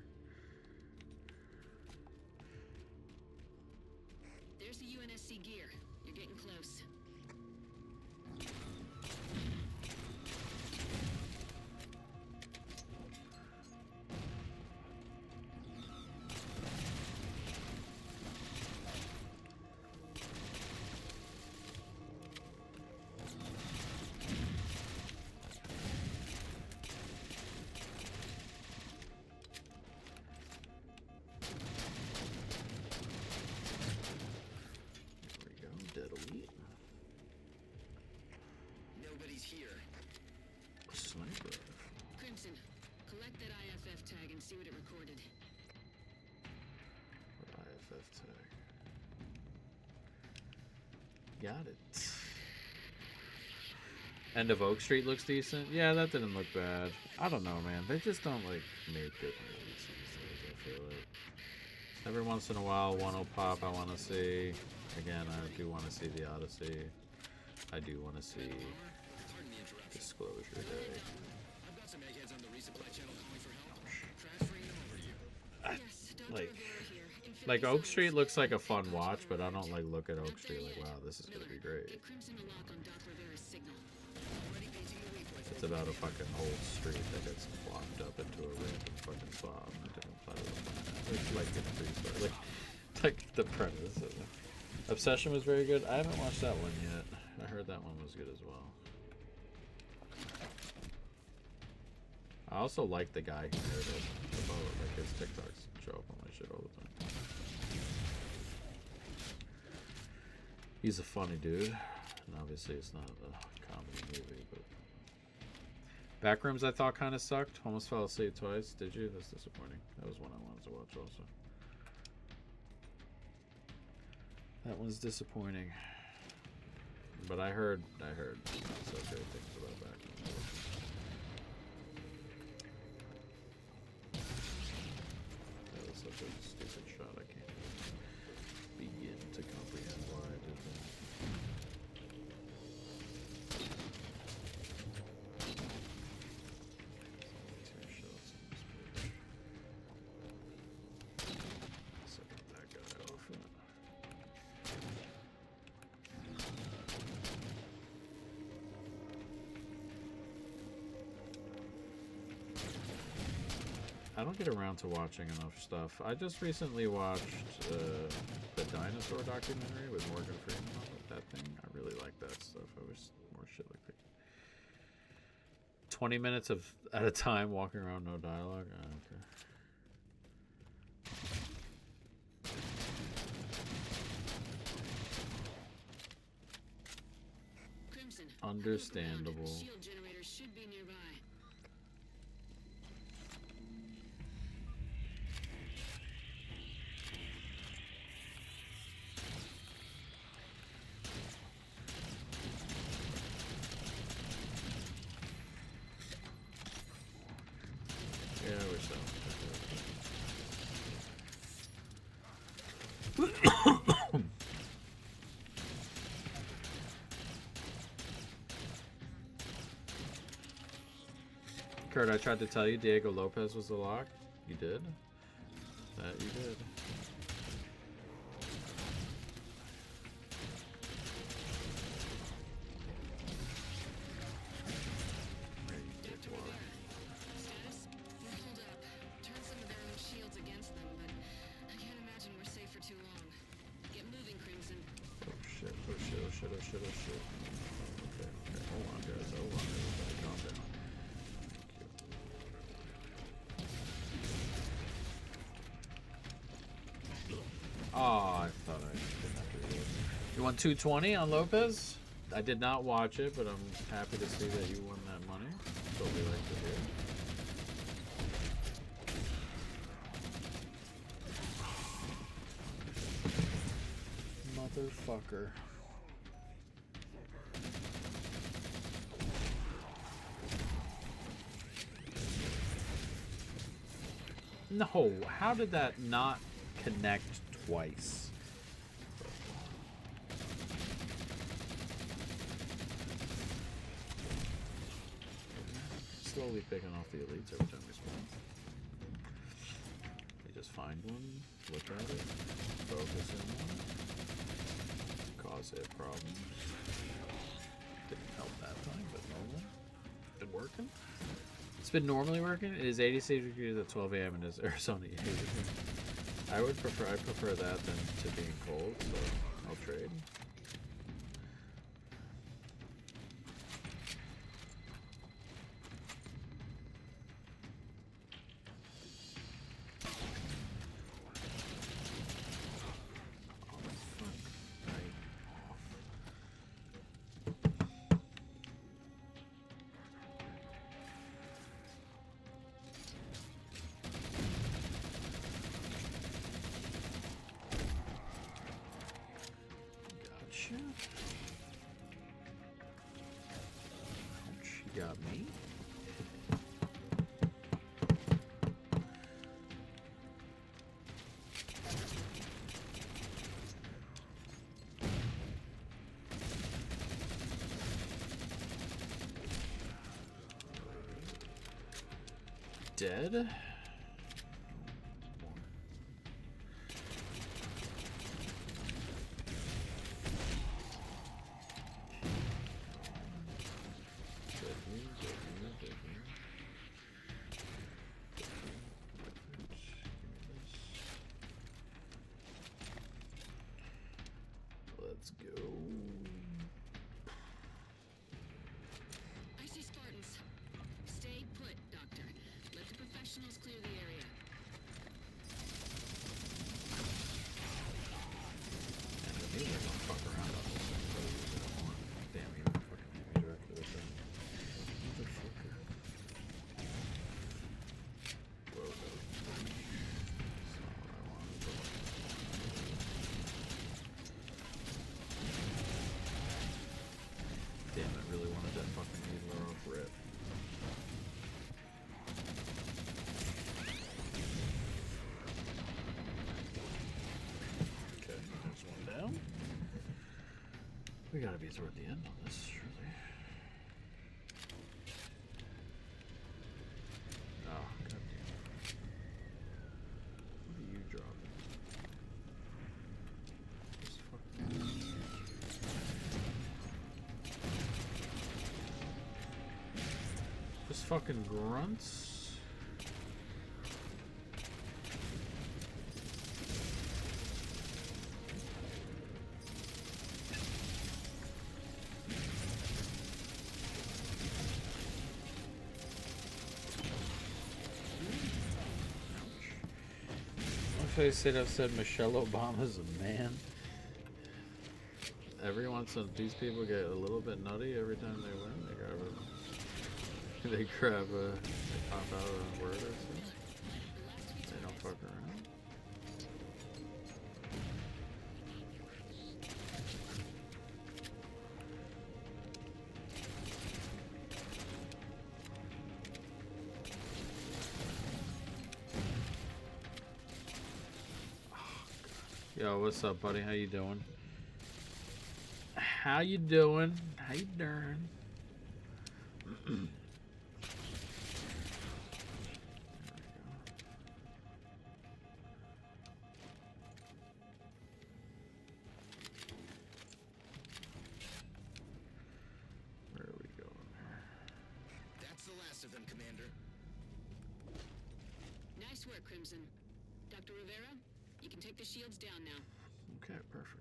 There's the UNSC gear. You're getting close. Nobody's here. Sniper. Crimson, collect that IFF tag and see what it recorded. What IFF tag? Got it. End of Oak Street looks decent. Yeah, that didn't look bad. I don't know, man. They just don't like make good movies these days, I feel like. Every once in a while, one will pop I want to see. Again, I do want to see The Odyssey. I do want to see Disclosure Day. I've got some eggheads on the resupply channel calling for help. Transferring them over to you. Yes, Dr. Like, Rivera here. Infinity like Oak Zones. Street looks like a fun watch, but I don't like look at Oak Street like, wow, this is gonna be great. Get Crimson to lock on Doc Rivera's signal. Already paging the waypoint. It's about a fucking whole street that gets plopped up into a random fucking spot on a different side of the planet. It's like the previous, like the premise. Obsession was very good. I haven't watched that one yet. I heard that one was good as well. I also like the guy who made it. Like his TikToks show up on my shit all the time. He's a funny dude, and obviously it's not a comedy movie, but Backrooms I thought kind of sucked. Almost fell asleep twice. Did you? That's disappointing. That was one I wanted to watch also. That one's disappointing. But I heard not so great things about Backrooms. That was such a stupid shot. I can't even begin to comprehend why I did that. I don't get around to watching enough stuff. I just recently watched the dinosaur documentary with Morgan Freeman on it. That thing, I really like that stuff. I wish more shit like that. 20 minutes at a time walking around, no dialogue. Okay. Crimson, Understandable. shield generators should be nearby. Yeah, I wish so. Kurt, I tried to tell you Diego Lopez was the lock. You did? That you did. Status? We're holed up. Turned some of their own shields against them, but I can't imagine we're safe for too long. Get moving, Crimson. Oh shit, oh shit, oh shit, oh shit, oh shit. Okay, okay. Hold on, guys. Hold on, everybody. Calm down. Oh, I thought I didn't have to do it. You won 220 on Lopez? I did not watch it, but I'm happy to see that you won that money. That's what we like to hear. Motherfucker. No, how did that not connect twice? Slowly picking off the elites every time we spawn. We just find one, look at it, focus in on it, cause it problems. Didn't help that time, but normal. Been working. It's been normally working. It is 86 degrees at 12 a.m. in Arizona. I prefer that than to being cold, so I'll trade. Ouch, you got me. Dead? Let's go. I see Spartans. Stay put, Doctor. Let the professionals clear the area. And the needler don't fuck around on this thing, so use it on. Damn, he fucking hit me directly with that. Motherfucker. Whoa, no. That's not what I wanted, but damn, I really wanted that fucking needler off rip. Okay, there's one down. We gotta be toward the end on this, surely. Oh, goddamn. What are you dropping? Just fucking... Just fucking grunts. If I said I've said Michelle Obama's a man. Every once in these people get a little bit nutty every time they win. They grab a, they pop out a word or something. They don't fuck around. Yo, what's up, buddy? How you doing? How you doing? How you doing? Where are we going here? That's the last of them, Commander. Nice work, Crimson. Dr. Rivera, you can take the shields down now. Okay, perfect.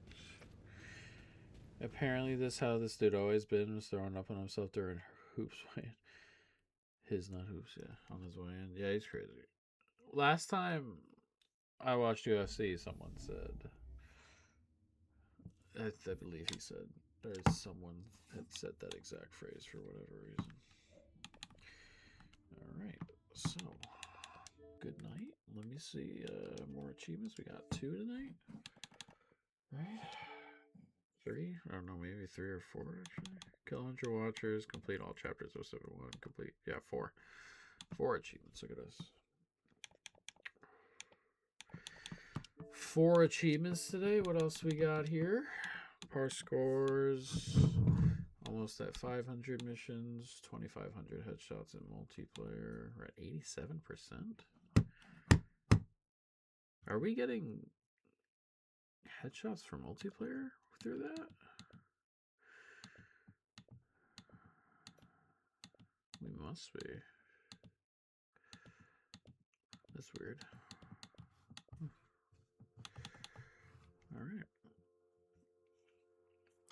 Apparently, this how this dude always been, was throwing up on himself during hoops way. His not hoops, yeah, on his way in. Yeah, he's crazy. Last time I watched UFC, someone said, I believe he said, or someone had said that exact phrase for whatever reason. All right, so good night. Let me see more achievements. We got 2 tonight, right? 3? I don't know, maybe 3 or 4 actually. Kill 100 watchers, complete all chapters of 7-1, complete, yeah, 4. 4 achievements, look at us. 4 achievements today. What else we got here? Par scores. Almost at 500 missions. 2,500 headshots in multiplayer. We're at 87%. Are we getting headshots for multiplayer through that? We must be. That's weird. All right.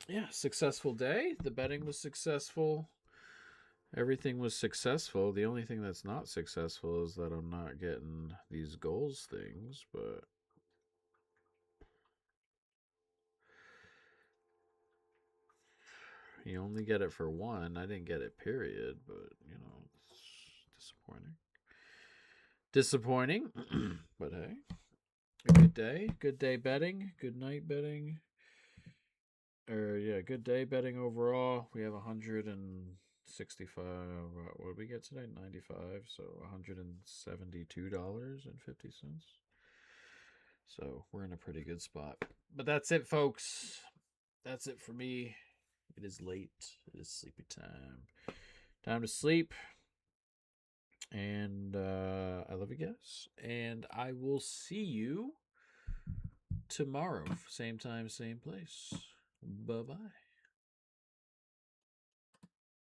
Yeah, successful day. The betting was successful. Everything was successful. The only thing that's not successful is that I'm not getting these goals things, but you only get it for one. I didn't get it, period, but, you know, it's disappointing. Disappointing, but hey, a good day. Good day betting. Good night betting. Yeah, good day betting overall. We have 165. What did we get today? 95. So $172.50. So we're in a pretty good spot. But that's it, folks. That's it for me. It is late. It is sleepy time. Time to sleep. And I love you guys. And I will see you tomorrow. Same time, same place. Bye-bye.